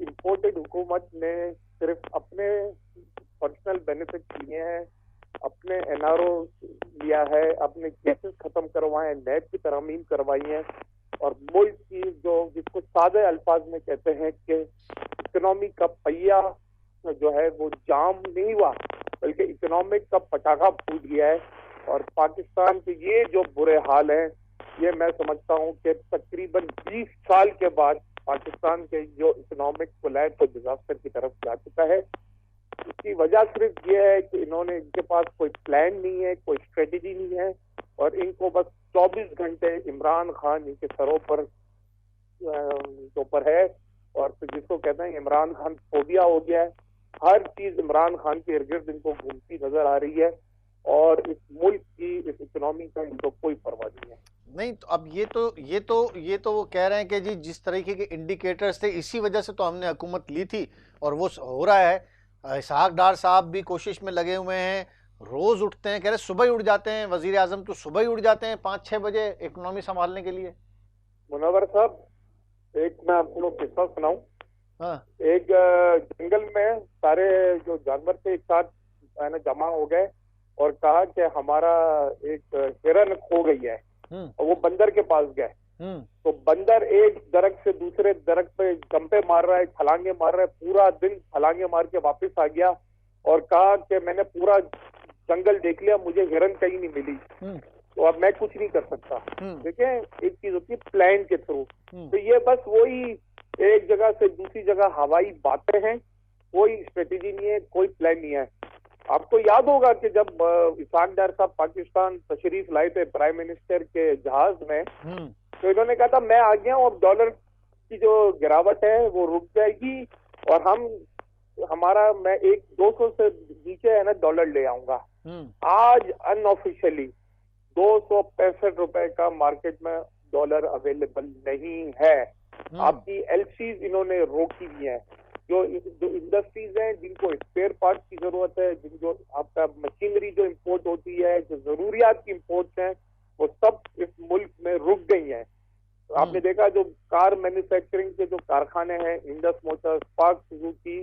इम्पोर्टेड हुकूमत ने सिर्फ अपने पर्सनल बेनिफिट लिए हैं, अपने एनआरओ लिया है, अपने केसेस खत्म करवाए हैं, नैब की तरमीम करवाई है और मुल्क की जो जिसको सादे अल्फाज में कहते हैं कि इकोनॉमी का पहिया जो है वो जाम नहीं हुआ बल्कि इकोनॉमिक का पटाखा फूट गया है। और पाकिस्तान के ये जो बुरे हाल हैं, ये मैं समझता हूँ कि तकरीबन 20 साल के बाद पाकिस्तान के जो इकोनॉमिक कोलैप्स और डिजास्टर की तरफ जा चुका है। इसकी वजह सिर्फ ये है कि इनके पास कोई प्लान नहीं है, कोई स्ट्रेटेजी नहीं है और इनको बस 24 घंटे इमरान खान इनके सरों पर है और फिर जिसको कहते हैं इमरान खान फोबिया हो गया है। हर चीज इमरान खान के इर्द गिर्द इनको घूमती नजर आ रही है और इस मुल्क की इस इकोनॉमी का इनको कोई परवाह नहीं है। नहीं तो अब ये तो वो कह रहे हैं कि जी जिस तरीके के इंडिकेटर्स थे इसी वजह से तो हमने हुकूमत ली थी और वो हो रहा है। इसहाक डार साहब भी कोशिश में लगे हुए हैं, रोज उठते हैं, कह रहे सुबह ही उठ जाते हैं, वजीर आजम तो सुबह ही उठ जाते हैं 5-6 बजे इकोनॉमी संभालने के लिए। मुनव्वर साहब, एक मैं आपको किस्सा सुनाऊं। हाँ। एक जंगल में सारे जो जानवर थे एक साथ जमा हो गए और कहा कि हमारा एक हिरन खो गई है और वो बंदर के पास गए। तो बंदर एक दरख्त से दूसरे दरख्त पे जंपे मार रहा है, छलांगे मार रहा है, पूरा दिन छलांगे मार के वापस आ गया और कहा कि मैंने पूरा जंगल देख लिया, मुझे हिरन कहीं नहीं मिली, तो अब मैं कुछ नहीं कर सकता। देखिए, एक चीज होती है प्लान के थ्रू, तो ये बस वही एक जगह से दूसरी जगह हवाई बातें हैं, कोई स्ट्रेटेजी नहीं है, कोई प्लान नहीं है। आपको याद होगा कि जब इसहाक डार साहब पाकिस्तान तशरीफ लाए थे प्राइम मिनिस्टर के जहाज में, तो इन्होंने कहा था मैं आ गया हूँ, अब डॉलर की जो गिरावट है वो रुक जाएगी और मैं 200 से नीचे है ना डॉलर ले आऊंगा। आज अनऑफिशियली 265 रुपए का मार्केट में डॉलर अवेलेबल नहीं है। आपकी एलसीज इन्होंने रोकी हुई है। जो इंडस्ट्रीज हैं जिनको स्पेयर पार्ट की जरूरत है, जिनको आपका मशीनरी जो इंपोर्ट होती है, जो जरूरियात की इंपोर्ट हैं, वो सब इस मुल्क में रुक गई हैं। तो आपने देखा जो कार मैन्युफैक्चरिंग के जो कारखाने हैं, Indus Motors, spark, Suzuki,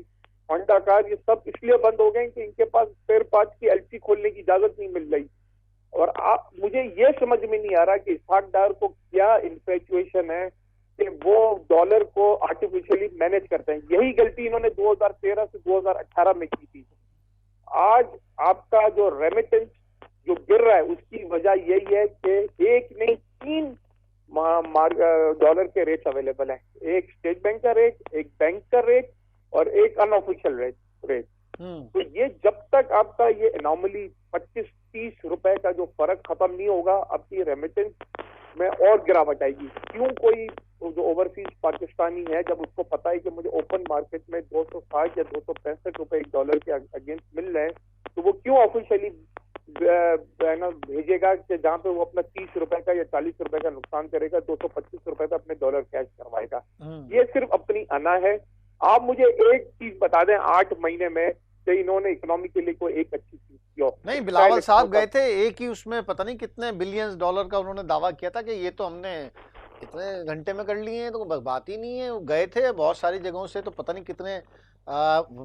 Honda car, ये सब इसलिए बंद हो गए कि इनके पास स्पेयर पार्ट की एलसी खोलने की इजाजत नहीं मिल रही। और मुझे ये समझ में नहीं आ रहा कि इसहाक डार को क्या इन्फेचुएशन है कि वो डॉलर को आर्टिफिशियली मैनेज करते हैं। यही गलती इन्होंने 2013 से 2018 में की थी। आज आपका जो रेमिटेंस जो गिर रहा है उसकी वजह यही है कि एक नहीं 3 डॉलर के रेट अवेलेबल हैं। एक स्टेट बैंक का रेट, एक बैंक का रेट और एक अनऑफिशियल रेट। तो ये जब तक आपका ये एनॉमली 25-30 रुपए का जो फर्क खत्म नहीं होगा, आपकी रेमिटेंस में और गिरावट आएगी। क्यों? कोई जो ओवरसीज पाकिस्तानी है, जब उसको पता है कि मुझे ओपन मार्केट में 260 या 265 रुपए एक डॉलर के अगेंस्ट मिल रहे हैं, तो वो क्यों ऑफिशियली भेजेगा कि जहाँ पे वो अपना 30 रुपए का या 40 रुपए का नुकसान करेगा, 225 रुपए का अपने डॉलर कैश करवाएगा। ये सिर्फ अपनी अना है। आप मुझे एक चीज बता दें, 8 महीने में कि इन्होंने इकोनॉमी के लिए कोई एक अच्छी चीज की हो? नहीं, बिलावल साहब गए थे, एक ही उसमें पता नहीं कितने बिलियंस डॉलर का उन्होंने दावा किया था कि ये तो हमने इतने घंटे में कर लिए हैं, तो बात ही नहीं है। वो गए थे बहुत सारी जगहों से, तो पता नहीं कितने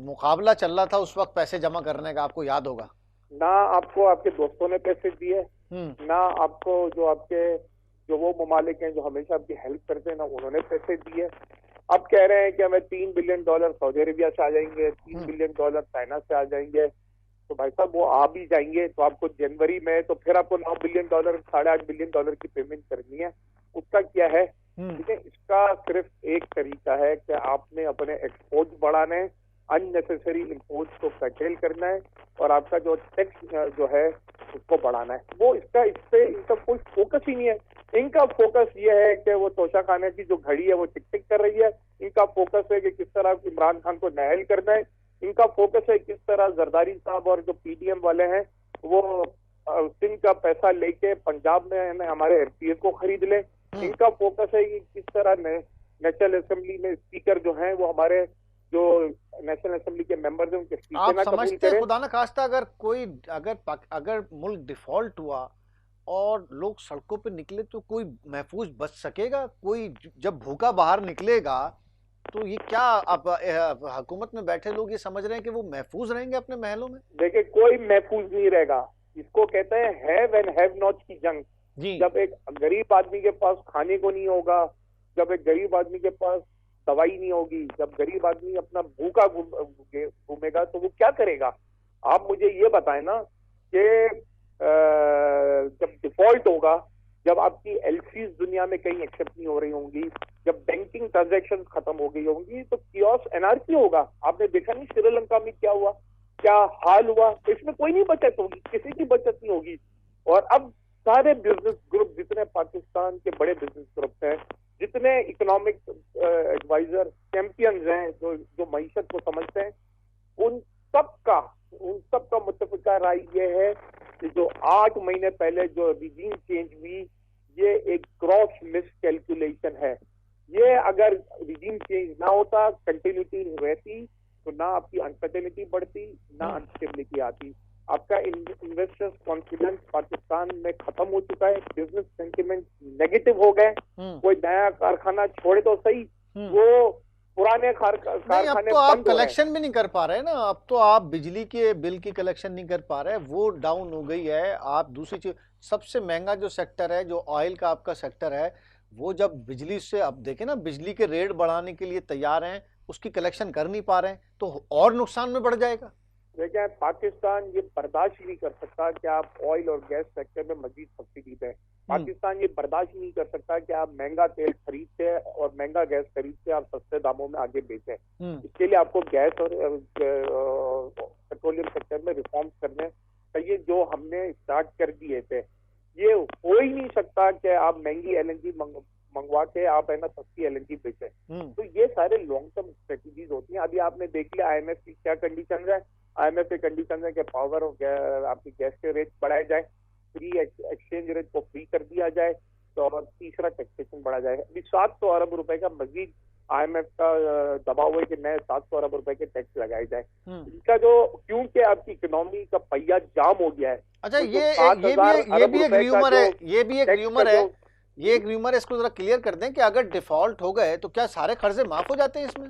मुकाबला चल रहा था उस वक्त पैसे जमा करने का, आपको याद होगा। ना आपको आपके दोस्तों ने पैसे दिए, ना आपको जो वो ममालिक हैं जो हमेशा आपकी हेल्प करते हैं, ना उन्होंने पैसे दिए। अब कह रहे हैं कि हमें $3 बिलियन सऊदी अरेबिया से आ जाएंगे, $3 बिलियन चाइना से आ जाएंगे। तो भाई साहब वो आ भी जाएंगे तो आपको जनवरी में तो फिर आपको $9 बिलियन, $8.5 बिलियन की पेमेंट करनी है। उसका क्या है? ठीक है, इसका सिर्फ एक तरीका है कि आपने अपने एक्सपोर्ट बढ़ाने हैं, अननेसेसरी इंपोर्ट को कर्टेल करना है और आपका जो टैक्स जो है उसको बढ़ाना है। वो इस पे इनका कोई फोकस ही नहीं है। इनका फोकस ये है कि वो तोशा खाने की जो घड़ी है वो टिक टिक कर रही है। इनका फोकस है कि किस तरह इमरान खान को नायल करना है। इनका फोकस है किस तरह जरदारी साहब और जो पीडीएम वाले हैं वो सिंध का पैसा लेके पंजाब में हमारे एमपीए को खरीद ले। इनका फोकस है कि किस तरह नेशनल असेंबली में स्पीकर जो हैं वो हमारे जो नेशनल असेंबली के मेंबर्स हैं उनके आप समझते हैं खुदा न खास्ता अगर मुल्क डिफॉल्ट हुआ और लोग सड़कों पे निकले तो कोई महफूज बच सकेगा? कोई जब भूखा बाहर निकलेगा तो ये क्या आप हुकूमत में बैठे लोग ये समझ रहे हैं कि वो महफूज रहेंगे अपने महलों में? देखिए, कोई महफूज नहीं रहेगा। इसको कहते हैं हैव एंड हैव नॉट की जंग। जब एक गरीब आदमी के पास खाने को नहीं होगा, जब एक गरीब आदमी के पास दवाई नहीं होगी, जब गरीब आदमी अपना भूखा घूमेगा तो वो क्या करेगा? आप मुझे ये बताएं ना कि जब डिफॉल्ट होगा, जब आपकी एलसीज दुनिया में कहीं एक्सेप्ट नहीं हो रही होंगी, जब बैंकिंग ट्रांजैक्शन खत्म हो गई होंगी, तो कियोस एनआरकी होगा। आपने देखा नहीं श्रीलंका में क्या हुआ, क्या हाल हुआ? इसमें कोई नहीं बचत होगी, किसी की बचत नहीं होगी। और अब सारे बिजनेस ग्रुप, जितने पाकिस्तान के बड़े बिजनेस ग्रुप हैं, जितने इकोनॉमिक एडवाइजर चैंपियंस हैं जो मईशत को समझते हैं, उन सबका मुत्तफिका राय ये है कि जो 8 महीने पहले जो रिजीम चेंज हुई, ये एक क्रॉस मिस कैलकुलेशन है। ये अगर रिजीम चेंज ना होता, कंटिन्यूटी रहती, तो ना आपकी अनसर्टेनिटी बढ़ती, ना अनस्टेबिलिटी आती। आपका इन्वेस्टर्स कॉन्फिडेंस पाकिस्तान में खत्म हो चुका है, बिजनेस सेंटिमेंट नेगेटिव हो गए। कोई नया कारखाना छोड़े तो सही, वो पुराने कारखाने अब तो आप कलेक्शन भी नहीं कर पा रहे ना। अब तो आप बिजली के बिल की कलेक्शन नहीं कर पा रहे, वो डाउन हो गई है। आप दूसरी चीज, सबसे महंगा जो सेक्टर है, जो ऑयल का आपका सेक्टर है, वो जब बिजली से अब देखे ना, बिजली के रेट बढ़ाने के लिए तैयार हैं, उसकी कलेक्शन कर नहीं पा रहे हैं, तो और नुकसान में बढ़ जाएगा। देखिए, पाकिस्तान ये बर्दाश्त ही नहीं कर सकता कि आप ऑयल और गैस सेक्टर में मजीद सब्सिडी दें। पाकिस्तान ये बर्दाश्त ही नहीं कर सकता कि आप महंगा तेल खरीदते और महंगा गैस खरीदते आप सस्ते दामों में आगे बेचें। इसके लिए आपको गैस और पेट्रोलियम सेक्टर में रिफॉर्म्स करने चाहिए, जो हमने स्टार्ट कर दिए थे। ये हो ही नहीं सकता कि आप महंगी एलएनजी मंगवा के आप है ना सस्ती एलएनजी बेचें। तो ये सारे लॉन्ग टर्म स्ट्रेटेजीज होती हैं। अभी आपने देख लिया IMF की क्या कंडीशन है। IMF के कंडीशन है कि पावर और आपकी गैस के रेट बढ़ाए जाए, फ्री एक्सचेंज रेट को फ्री कर दिया जाए, तो और तीसरा टैक्सेशन बढ़ा जाए। अभी 700 अरब रुपए का मजीद IMF का दबाव है कि नए 700 अरब रुपए के टैक्स लगाए जाए। इनका जो, क्योंकि आपकी इकोनॉमी का पहिया जाम हो गया है। अच्छा, ये भी एक र्यूमर है, इसको जरा क्लियर कर दें कि अगर डिफॉल्ट हो गए तो क्या सारे कर्जे माफ हो जाते हैं इसमें?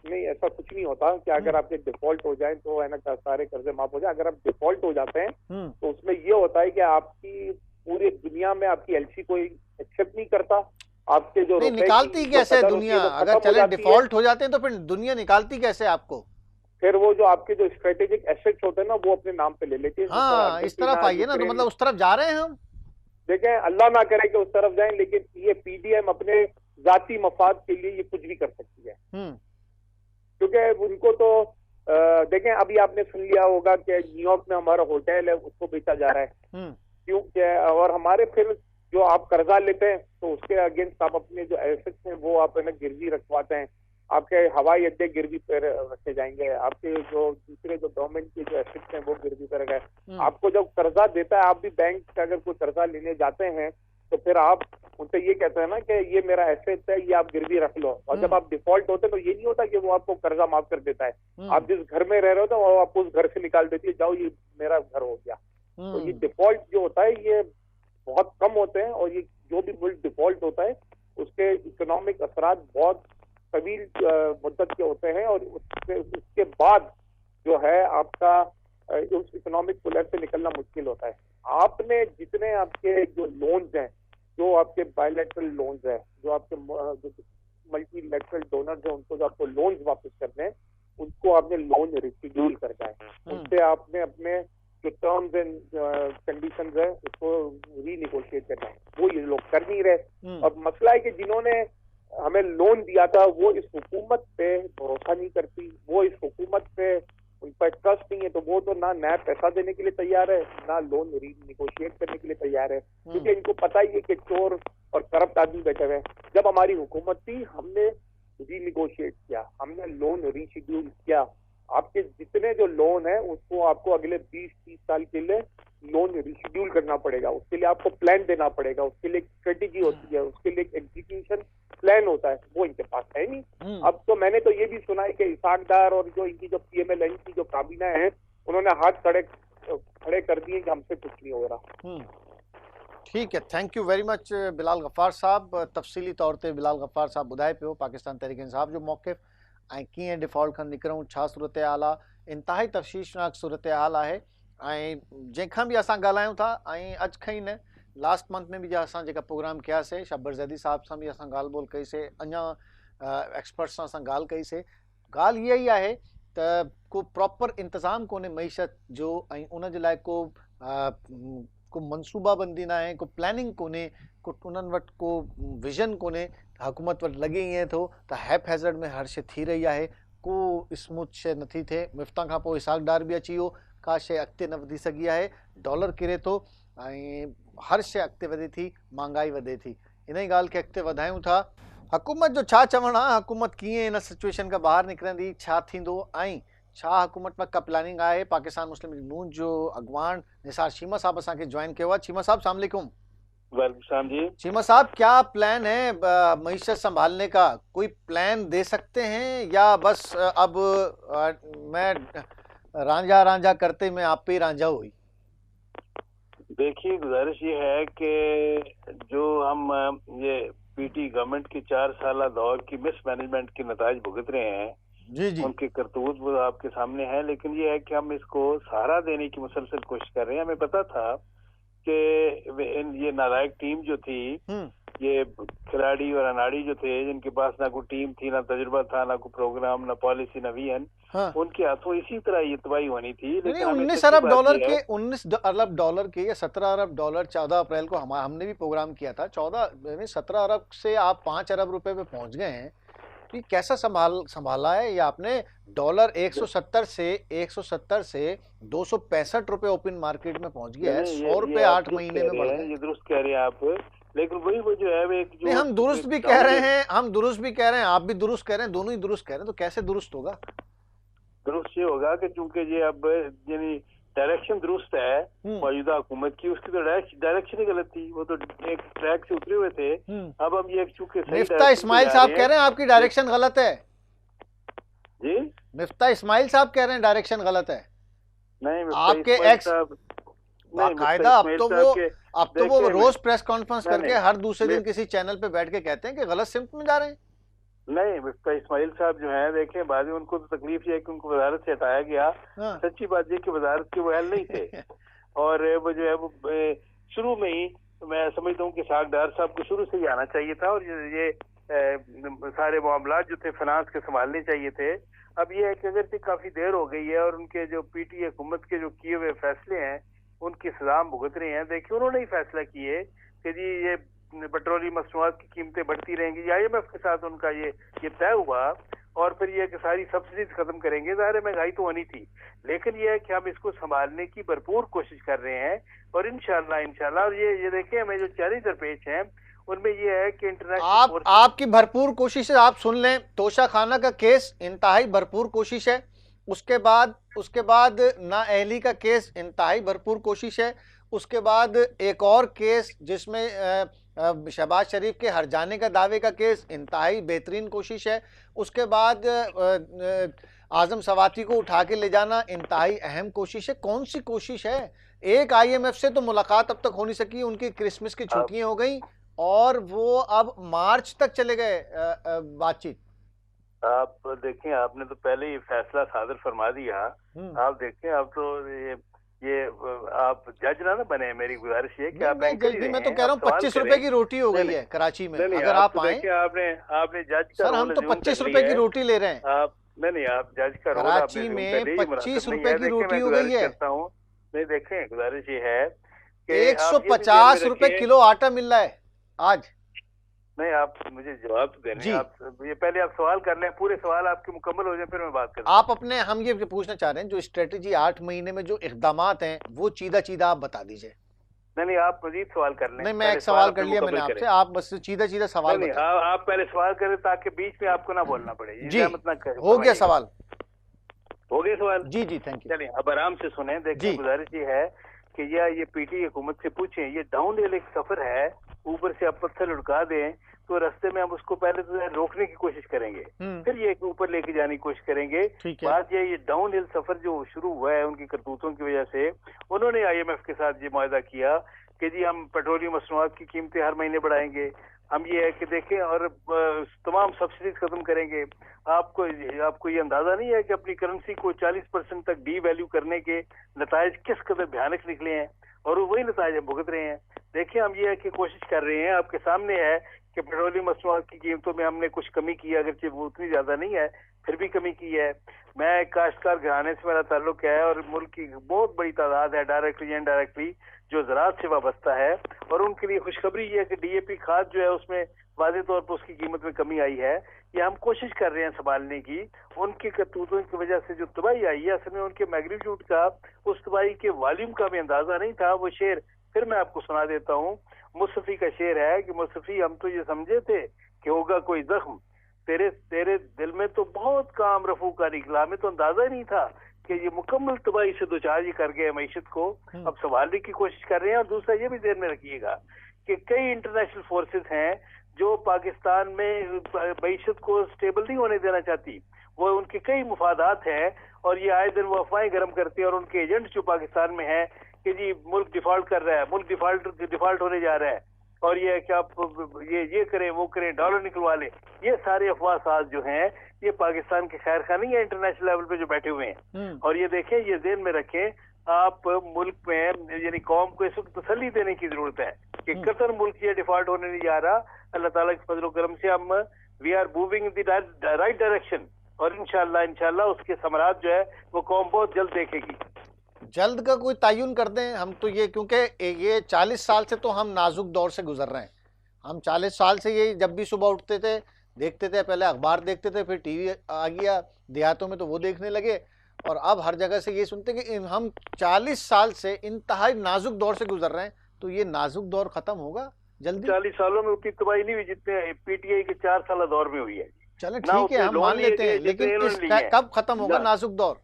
नहीं, ऐसा कुछ नहीं होता कि अगर आपके डिफॉल्ट हो जाए तो है ना सारे कर्जे माफ हो जाए। अगर आप डिफॉल्ट हो जाते हैं तो उसमें ये होता है कि आपकी पूरी दुनिया में आपकी एलसी कोई एक्सेप्ट नहीं करता। आपके जो निकालती कैसे दुनिया? अगर चले डिफॉल्ट हो जाते हैं तो फिर दुनिया निकालती कैसे आपको? फिर वो जो आपके जो स्ट्रेटेजिक एसेट्स होते हैं ना, वो अपने नाम पे ले लेते हैं। हाँ, इस तरफ आइए ना, तो मतलब उस तरफ जा रहे हैं हम। देखें, अल्लाह ना करे कि उस तरफ जाएं, लेकिन ये पीडीएम अपने जाती मफाद के लिए ये कुछ भी कर सकती है, क्योंकि उनको तो देखें, अभी आपने सुन लिया होगा कि न्यूयॉर्क में हमारा होटल है उसको बेचा जा रहा है, क्यों? और हमारे फिर जो आप कर्जा लेते हैं तो उसके अगेंस्ट आप अपने जो एसेट्स हैं वो आप गिरवी रखवाते हैं, आपके हवाई अड्डे गिरवी पर रखे जाएंगे, आपके जो दूसरे जो गवर्नमेंट के जो एसेट्स हैं वो गिरवी पर रखे। आपको जब कर्जा देता है, आप भी बैंक से अगर कोई कर्जा लेने जाते हैं तो फिर आप उनसे ये कहते हैं ना कि ये मेरा एसेट है, ये आप गिरवी रख लो, और जब आप डिफॉल्ट होते हैं तो ये नहीं होता कि वो आपको कर्जा माफ कर देता है, आप जिस घर में रह रहे हो तो वो आपको उस घर से निकाल देती है, जाओ ये मेरा घर हो गया। तो ये डिफॉल्ट जो होता है ये बहुत कम होते हैं, और ये जो भी मुल्क डिफॉल्ट होता है उसके इकोनॉमिक असरात बहुत तवील मुद्दत के होते हैं, और उसके बाद जो है आपका उस इकोनॉमिक पुलर से निकलना मुश्किल होता है। आपने जितने आपके जो लोन्स हैं, जो आपके बायलैटरल लोन्स हैं, जो आपके मल्टीलैटरल डोनर्स हैं, उनको जो आपको लोन्स वापस करने हैं, उनको आपने लोन रिशेड्यूल करना है, उनसे आपने अपने जो टर्म्स एंड कंडीशंस है उसको रीनिगोशिएट करना है, वो ये लोग कर नहीं रहे। अब मसला है कि जिन्होंने हमें लोन दिया था वो इस हुकूमत पे भरोसा नहीं करती, वो इस हुकूमत पे उन पर ट्रस्ट नहीं है, तो वो तो ना नया पैसा देने के लिए तैयार है, ना लोन रीनिगोशिएट करने के लिए तैयार है, क्योंकि इनको पता ही है कि चोर और करप्ट आदमी बैठे हुए हैं। जब हमारी हुकूमत थी हमने रीनिगोशिएट किया, हमने लोन रीशेड्यूल किया, आपके जितने जो लोन है उसको आपको अगले 20-30 साल के लिए लोन रिशेड्यूल करना पड़ेगा, उसके लिए आपको प्लान देना पड़ेगा, उसके लिए एक स्ट्रेटेजी होती है, उसके लिए एक एग्जीक्यूशन प्लान होता है, वो इनके पास है नहीं। अब तो मैंने तो ये भी सुना है कि इसाक डार और जो इनकी जो पीएमएलएन की जो काबीना है उन्होंने हाथ खड़े कर दिए कि हमसे कुछ नहीं हो रहा। ठीक है, thank you very much Bilal Gaffar साहब। तफसीली तौर पे बिलाल गफ्फार साहब ॿुधाए पियो पाकिस्तान तहरीक इंसाफ जो मौक़िफ़ ऐं कीअं डिफ़ॉल्ट खां निकिरूं, छा सूरत हाल आहे, इंतहाई तफ़सीशनाक सूरत हाल आहे। ऐं जंहिंखां बि असां ॻाल्हायूं था, ऐं अॼु खां ई न, लास्ट मंथ में भी असां जेका प्रोग्राम कयासीं, शब्बर ज़ैदी साहब सां बि असां ॻाल्हि ॿोल कईसीं, अञा एक्सपर्ट्स सां असां ॻाल्हि कईसीं। ॻाल्हि इहा ई आहे त को प्रॉपर इंतज़ाम कोन्हे मईशत जो, ऐं उन जे लाइ को मनसूबाबंदी ना है, को प्लानिंग कोने, को उन्हनि वटि को विजन कोने। हुकूमत वटि लॻे ईअं थो त हैप हैज़र्ड में हर शइ थी रही आहे, को स्मूथ शइ नथी थिए। मिफ्ता खां पोइ इसाक डार बि अची वियो, का शइ अॻिते न वधी सघी आहे, डॉलर किरे थो ऐं हर शइ अॻिते वधे थी, महांगाई वधे थी। इन ई ॻाल्हि खे अॻिते वधायूं था। हुकूमत जो छा चवणु आहे, हुकूमत कीअं इन सिचुएशन खां ॿाहिरि निकिरंदी, छा थींदो, ऐं छा हुकूमत में का प्लानिंग आहे। पाकिस्तान मुस्लिम लीग नून जो अगवान निसार चीमा साहब असांखे ज्वाइन किया हुआ। चीमा साहब अस्सलाम वालेकुम। वालेकुम जी। चीमा साहब, क्या प्लान है मईशत संभालने का, कोई प्लान दे सकते हैं या बस अब मैं रांझा रांझा करते मैं आप पे ही रांझा हुई? देखिए, गुजारिश ये है कि जो हम ये पीटी गवर्नमेंट की 4 साल दौर की मिसमैनेजमेंट के नताज भुगत रहे हैं, जी उनके करतूत वो आपके सामने है, लेकिन ये है कि हम इसको सहारा देने की मुसलसल कोशिश कर रहे हैं। हमें पता था कि ये नालायक टीम जो थी, ये खिलाड़ी और अनाड़ी जो थे, जिनके पास ना कोई टीम थी, ना तजुर्बा था, ना कोई प्रोग्राम, ना पॉलिसी, ना विजन, उनके हाथों इसी तरह ये तबाही होनी थी। लेकिन 19 अरब डॉलर के 19 अरब डॉलर के या 17 अरब डॉलर 14 अप्रैल को हमने भी प्रोग्राम किया था। 17 अरब से आप 5 अरब रुपए पे पहुंच गए हैं। तो कैसा संभाला है ये आपने? डॉलर 170 से 265 रुपए ओपन मार्केट में पहुंच गया है। 100 रुपए 8 महीने में बढ़ गए। ये दुरुस्त कह रहे हैं आप, लेकिन वही वो जो है वो एक जो हम दुरुस्त भी कह रहे हैं, हम दुरुस्त भी कह रहे हैं, आप भी दुरुस्त कह रहे हैं, दोनों ही दुरुस्त कह रहे हैं, तो कैसे दुरुस्त होगा? दुरुस्त ये होगा कि चूंकि ये अब यानी डायरेक्शन दुरुस्त है मौजूदा हुकूमत की, उसकी तो डायरेक्शन ही गलत थी, वो तो एक ट्रैक से उतरे हुए थे। अब हम ये चूंकि मिफ्ता इस्माइल साहब कह रहे हैं आपकी डायरेक्शन गलत है जी। मिफ्ता इस्माइल साहब कह रहे हैं डायरेक्शन गलत है। नहीं, आपके एक्स बाकायदा अब तो वो रोज प्रेस कॉन्फ्रेंस करके हर दूसरे दिन किसी चैनल पे बैठ के कहते हैं कि गलत सिमत में जा रहे हैं। नहीं, मिफ्ता इस्माइल साहब जो है, देखें, बाद में उनको तो तकलीफ है कि उनको वजारत से हटाया गया। सच्ची बात है कि वजारत के वो अहल नहीं थे और वो जो है वो शुरू में ही मैं समझता हूँ कि इसाक डार साहब को शुरू से ही आना चाहिए था और ये सारे मामला जो थे फाइनेंस के संभालने चाहिए थे। अब ये है कि अगर काफी देर हो गई है और उनके जो पीटी हुकूमत के जो किए हुए फैसले हैं उनकी सजा भुगत रहे हैं। देखिए उन्होंने ही फैसला किए कि जी ये पेट्रोलियम मसनूआत की कीमतें बढ़ती रहेंगी, IMF के साथ उनका ये तय हुआ, और फिर ये कि सारी सब्सिडीज खत्म करेंगे। ज़ाहिर है महंगाई तो होनी थी, लेकिन ये है कि हम इसको संभालने की भरपूर कोशिश कर रहे हैं, और इंशाल्लाह और ये देखिए हमें जो चैलेंज दरपेश हैं उनमें ये है कि इंटरनेशनल आपकी भरपूर कोशिश है। आप सुन लें, तोशा खाना का केस इंतहाई भरपूर कोशिश है, उसके बाद नाअहली का केस इंतहाई भरपूर कोशिश है, उसके बाद एक और केस जिसमें शहबाज शरीफ के हर जाने का दावे का केस इंतहाई बेहतरीन कोशिश है, उसके बाद आजम सवाती को उठा के ले जाना इंतहाई अहम कोशिश है। कौन सी कोशिश है? एक IMF से तो मुलाकात अब तक हो नहीं सकी, उनकी क्रिसमस की छुट्टियां हो गई और वो अब मार्च तक चले गए बातचीत। आप देखें, आपने तो पहले ही फैसला सादर फरमा दिया। आप देखें, आप तो ये आप जज ना बने, मेरी गुजारिश है कि आप मैं तो कह रहा हूँ 25 रुपए की रोटी हो गई है कराची में, अगर आप आए। आपने जज का सर, हम तो 25 रुपए की रोटी ले रहे हैं। आप नहीं, आप जज का रोल कराची में 25 रुपए की रोटी हो गई है। नहीं, देखें, गुजारिश ये है कि 150 रुपए किलो आटा मिल रहा है आज। नहीं, आप मुझे जवाब तो देने, आप ये पहले आप सवाल कर लें, पूरे सवाल आपके मुकम्मल हो जाए फिर मैं बात करूं। आप अपने, हम ये पूछना चाह रहे हैं, जो स्ट्रेटेजी 8 महीने में जो इक़दामात हैं वो चीदा आप बता दीजिए। नहीं, आप मजीद सवाल कर लें। नहीं, मैं एक सवाल कर लिया मैंने आपसे, आप बस चीदा सवाल नहीं, आप पहले सवाल करें ताकि बीच में आपको ना बोलना पड़े। जी, हो गया सवाल, हो गया सवाल। जी थैंक यू। चलिए अब आराम से सुने। देखिए गुजारिश ये है कि ये पीटी हुकूमत से पूछें, ये डाउन हिल एक सफर है, ऊपर से आप पत्थर लुढ़का दें तो रास्ते में हम उसको पहले तो रोकने की कोशिश करेंगे, फिर ये ऊपर लेके जाने की कोशिश करेंगे। बात ये डाउन हिल सफर जो शुरू हुआ है उनकी करतूतों की वजह से, उन्होंने IMF के साथ ये मुआहदा किया कि जी हम पेट्रोलियम मसनूआत की कीमतें हर महीने बढ़ाएंगे, हम ये है कि देखें और तमाम सब्सिडीज खत्म करेंगे। आपको ये अंदाजा नहीं है कि अपनी करेंसी को 40% तक डी वैल्यू करने के नतायज किस कदर भयानक निकले हैं, और वही नतायज हम भुगत रहे हैं। देखिए हम ये है कि कोशिश कर रहे हैं, आपके सामने है कि पेट्रोलियम मसनूआत की कीमतों में हमने कुछ कमी की है, अगरचे वो उतनी ज्यादा नहीं है, फिर भी कमी की है। मैं काश्तकार घराने से मेरा ताल्लुक है, और मुल्क की बहुत बड़ी तादाद है डायरेक्टली इनडायरेक्टली जो ज़राअत से वाबस्ता है, और उनके लिए खुशखबरी ये है कि DAP खाद जो है उसमें वाज़ेह तौर पर उसकी कीमत में कमी आई है। ये हम कोशिश कर रहे हैं संभालने की। उनकी करतूतों की वजह से जो तबाही आई है, असल में उनके मैग्नीट्यूड का, उस तबाही के वॉल्यूम का भी अंदाजा नहीं था। वो शेर फिर मैं आपको सुना देता हूँ। मुस्तफी का शेर है कि मुस्तफी, हम तो ये समझे थे कि होगा कोई जख्म, तेरे दिल में तो बहुत काम रफू का निकला, हमें तो अंदाजा ही नहीं था कि ये मुकम्मल तबाही से दो चार कर गए मईशत को। अब संभालने की कोशिश कर रहे हैं। और दूसरा ये भी ध्यान में रखिएगा कि कई इंटरनेशनल फोर्सेस हैं जो पाकिस्तान में मईशत को स्टेबल नहीं होने देना चाहती। वो उनके कई मुफादात हैं, और ये आए दिन वो अफवाहें गर्म करते हैं, और उनके एजेंट जो पाकिस्तान में हैं कि जी मुल्क डिफॉल्ट कर रहा है, मुल्क डिफॉल्ट होने जा रहा है, और ये है कि आप ये करें वो करें, डॉलर निकलवा लें। ये सारे अफवाह साज जो हैं ये पाकिस्तान के खैर खा नहीं है इंटरनेशनल लेवल पे जो बैठे हुए हैं। और ये देखें, ये ध्यान में रखें, आप मुल्क में यानी कौम को इस वक्त तसल्ली देने की जरूरत है कि कतर मुल्क ये डिफॉल्ट होने नहीं जा रहा। अल्लाह ताला के फजल करम से हम we are moving in the right direction, और इंशाल्लाह उसके समरात जो है वो कौम बहुत जल्द देखेगी। जल्द का कोई तयन कर दें हम तो ये, क्योंकि ये 40 साल से तो हम नाजुक दौर से गुजर रहे हैं। हम 40 साल से ये जब भी सुबह उठते थे देखते थे, पहले अखबार देखते थे, फिर टीवी आ गया, देहातों में तो वो देखने लगे, और अब हर जगह से ये सुनते कि हम 40 साल से इंतहाई नाजुक दौर से गुजर रहे हैं। तो ये नाजुक दौर खत्म होगा जल्दी? 40 सालों में उतनी तबाही नहीं हुई जितने PTI के 4 साल दौर में हुई है। चलो ठीक है, हम मान लेते हैं, लेकिन कब खत्म होगा नाजुक दौर?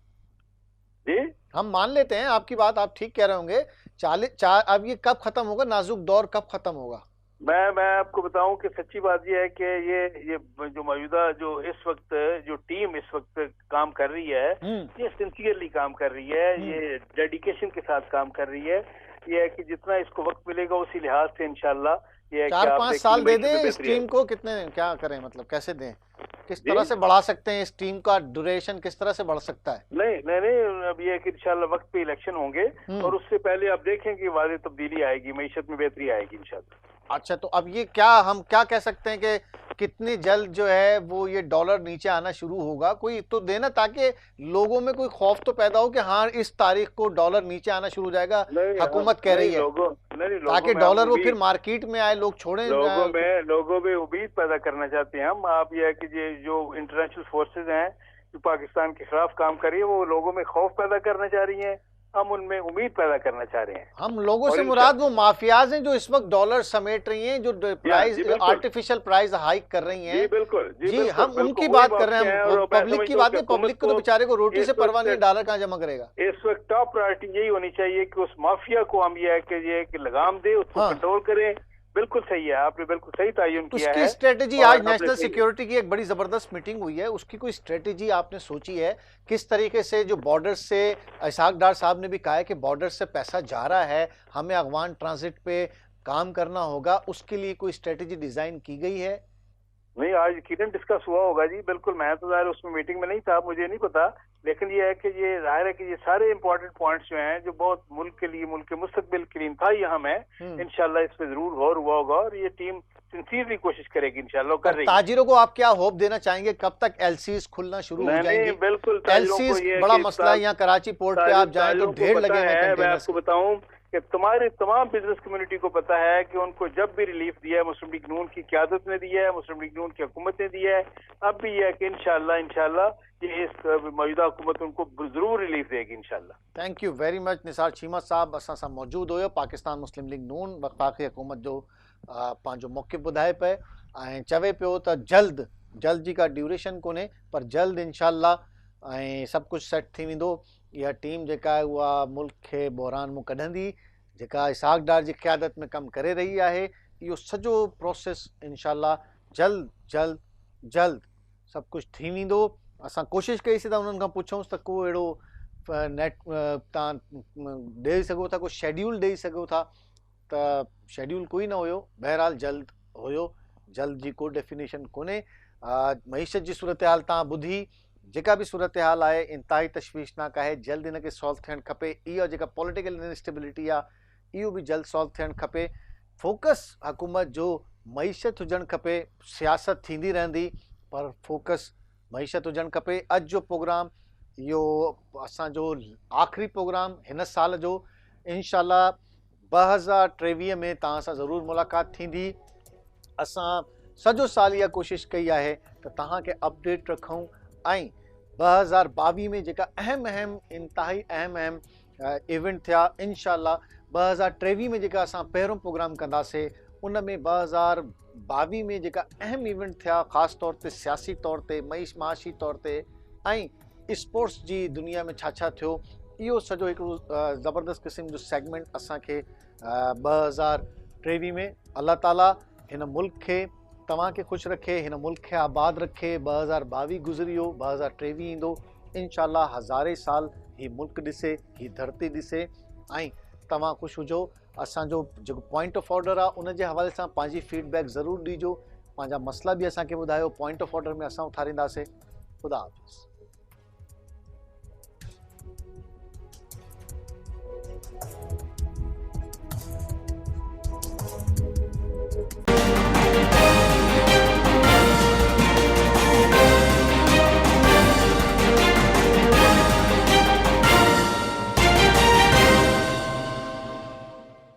जी हम मान लेते हैं आपकी बात, आप ठीक कह रहे होंगे। 40 अब ये कब खत्म होगा, नाजुक दौर कब खत्म होगा? मैं आपको बताऊं कि सच्ची बात ये है कि ये जो मौजूदा जो इस वक्त जो टीम इस वक्त काम कर रही है, ये सिंसियरली काम कर रही है, ये डेडिकेशन के साथ काम कर रही है। ये है कि जितना इसको वक्त मिलेगा उसी लिहाज से इंशाल्लाह ये 4-5 साल दे दें इस टीम को। कितने क्या करें, मतलब कैसे दें, किस तरह से बढ़ा सकते हैं इस टीम का ड्यूरेशन, किस तरह से बढ़ सकता है? नहीं अब ये है कि इंशाल्लाह वक्त पे इलेक्शन होंगे, और उससे पहले आप देखें कि वाज़ेह तब्दीली आएगी, मईशत में बेहतरी आएगी इंशाल्लाह। अच्छा, तो अब ये क्या हम क्या कह सकते हैं कि कितनी जल्द जो है वो ये डॉलर नीचे आना शुरू होगा? कोई तो देना ताकि लोगों में कोई खौफ तो पैदा हो कि हाँ इस तारीख को डॉलर नीचे आना शुरू हो जाएगा, हुकूमत कह रही है, ताकि डॉलर वो फिर मार्केट में आए, लोग छोड़ें। लोगों में उम्मीद पैदा करना चाहते हैं हम। आप यह है कि ये जो इंटरनेशनल फोर्सेज हैं जो पाकिस्तान के खिलाफ काम कर रही है, वो लोगों में खौफ पैदा करना चाह रही हैं, हम उनमें उम्मीद पैदा करना चाह रहे हैं। हम लोगों से मुराद वो माफियाज हैं जो इस वक्त डॉलर समेट रही हैं, जो प्राइस आर्टिफिशियल प्राइस हाइक कर रही हैं। बिल्कुल जी, हम उनकी बात कर रहे हैं, पब्लिक की बात नहीं। पब्लिक को तो बेचारे को रोटी से परवाह नहीं, डॉलर कहाँ जमा करेगा। इस वक्त टॉप प्रायोरिटी यही होनी चाहिए कि उस माफिया को हम ये है कि लगाम दे, उसको कंट्रोल करें। बिल्कुल सही है, आपने बिल्कुल सही तायुन किया है। उसकी स्ट्रेटेजी, आज नेशनल सिक्योरिटी की एक बड़ी जबरदस्त मीटिंग हुई है, उसकी कोई स्ट्रेटेजी आपने सोची है? किस तरीके से जो बॉर्डर से, इसाक डार साहब ने भी कहा है कि बॉर्डर से पैसा जा रहा है, हमें अफगान ट्रांजिट पे काम करना होगा, उसके लिए कोई स्ट्रेटेजी डिजाइन की गई है? नहीं, आज यकीनन डिस्कस हुआ होगा जी, बिल्कुल। मैं तो ज़ाहिर उसमें मीटिंग में नहीं था, मुझे नहीं पता, लेकिन ये है कि ये जाहिर है कि ये सारे इंपॉर्टेंट पॉइंट्स जो हैं, जो बहुत मुल्क के लिए, मुल्क के मुस्तकबिल के लिए था, यहाँ में इंशाल्लाह इस पे जरूर गौर हुआ होगा और ये टीम सिंसियरली कोशिश करेगी, इंशाल्लाह कर रही है। ताजिरों को आप क्या होप देना चाहेंगे, कब तक एलसीज खुलना शुरू हो जाएंगी? बिल्कुल, एलसीज बड़ा मसला है, यहाँ कराची पोर्ट पे आप जाएं तो ढेर लगे हैं। मैं आपको बताऊं कि तुम्हारे तमाम बिजनेस कम्युनिटी को पता है कि उनको जब भी रिलीफ दिया है मुस्लिम लीग नून की क़यादत ने दिया है, मुस्लिम लीग नून की हुकूमत ने दिया है, अब भी यह है कि इंशाल्लाह ये इस मौजूदा हुकूमत उनको जरूर रिलीफ देगी इंशाल्लाह। Thank you very much Nisar Cheema साहब, असां सां मौजूद हुयो। पाकिस्तान मुस्लिम लीग नून वफ़ाक़ी हुकूमत जो पंहिंजो मौक़िफ़ ॿुधाए पे ऐं चवे पियो त जल्द जी का ड्यूरेशन कोन्हे, पर जल्द इंशाल्लाह ऐं सभु कुझु सेट थी वेंदो। इहा टीम जेका आहे उहा मुल्क खे बहरान मां कढंदी, जेका इसाक डार जी क़यादत में कमु करे रही आहे। इहो सॼो प्रोसेस इंशाल्लाह जल्द सभु कुझु थी वेंदो। असां कोशिशि कईसीं त उन्हनि खां पुछूंसि त को अहिड़ो नेट तव्हां ॾेई सघो था, को शेड्यूल ॾेई सघो था, त शेड्यूल कोई न हुयो। बहरहाल जल्द हुयो, जल्द जी को डेफिनेशन कोन्हे। मईशत जी सूरत हाल तव्हां ॿुधी, जेका भी सूरत हाल आहे इंतहाई तशवीशनाक आहे, जल्द इनखे सॉल्व थियणु खपे। इहा जेका पॉलिटिकल इंस्टेबिलिटी आहे इहो बि जल्द सॉल्व थियणु खपे। फोकस हुकूमत जो मईशत हुजणु खपे, सियासत थींदी रहंदी पर फोकस मईशत हुजणु खपे। अॼु जो प्रोग्राम इहो असांजो आख़िरी प्रोग्राम हिन साल जो, इंशाल्लाह 2023 में तव्हां सां ज़रूरु मुलाक़ात थींदी। असां सॼो साल इहा कोशिशि कई आहे त तव्हांखे अपडेट रखूं ऐं 2022 में जेका अहम इंतहाई अहम इवेंट थिया, इंशाल्लाह 2023 में जेका असां पहिरों प्रोग्राम कंदासीं उन में 2022 में जेका अहम इवेंट थिया, ख़ासि तौर ते सियासी तौर ते, माशी तौर ते ऐं स्पोर्ट्स जी दुनिया में छा थियो, इहो सॼो हिकिड़ो ज़बरदस्त क़िस्म जो सेगमेंट असांखे 2023 में अल्लाह ताला हिन मुल्क खे तव्हांखे ख़ुशि रखे, हिन मुल्क खे आबाद रखे। 2022 गुज़री वियो, 2023 ईंदो, इंशाल्लाह हज़ारे साल ही मुल्क ॾिसे, ही धरती ॾिसे ऐं तव्हां ख़ुशि हुजो। असांजो जेको पॉइंट ऑफ ऑर्डर आहे उन जे हवाले सां पंहिंजी फीडबैक ज़रूरु ॾिजो, पंहिंजा मसला बि असांखे ॿुधायो, पॉइंट ऑफ ऑर्डर में असां उथारींदासीं। ख़ुदा हाफ़िज़।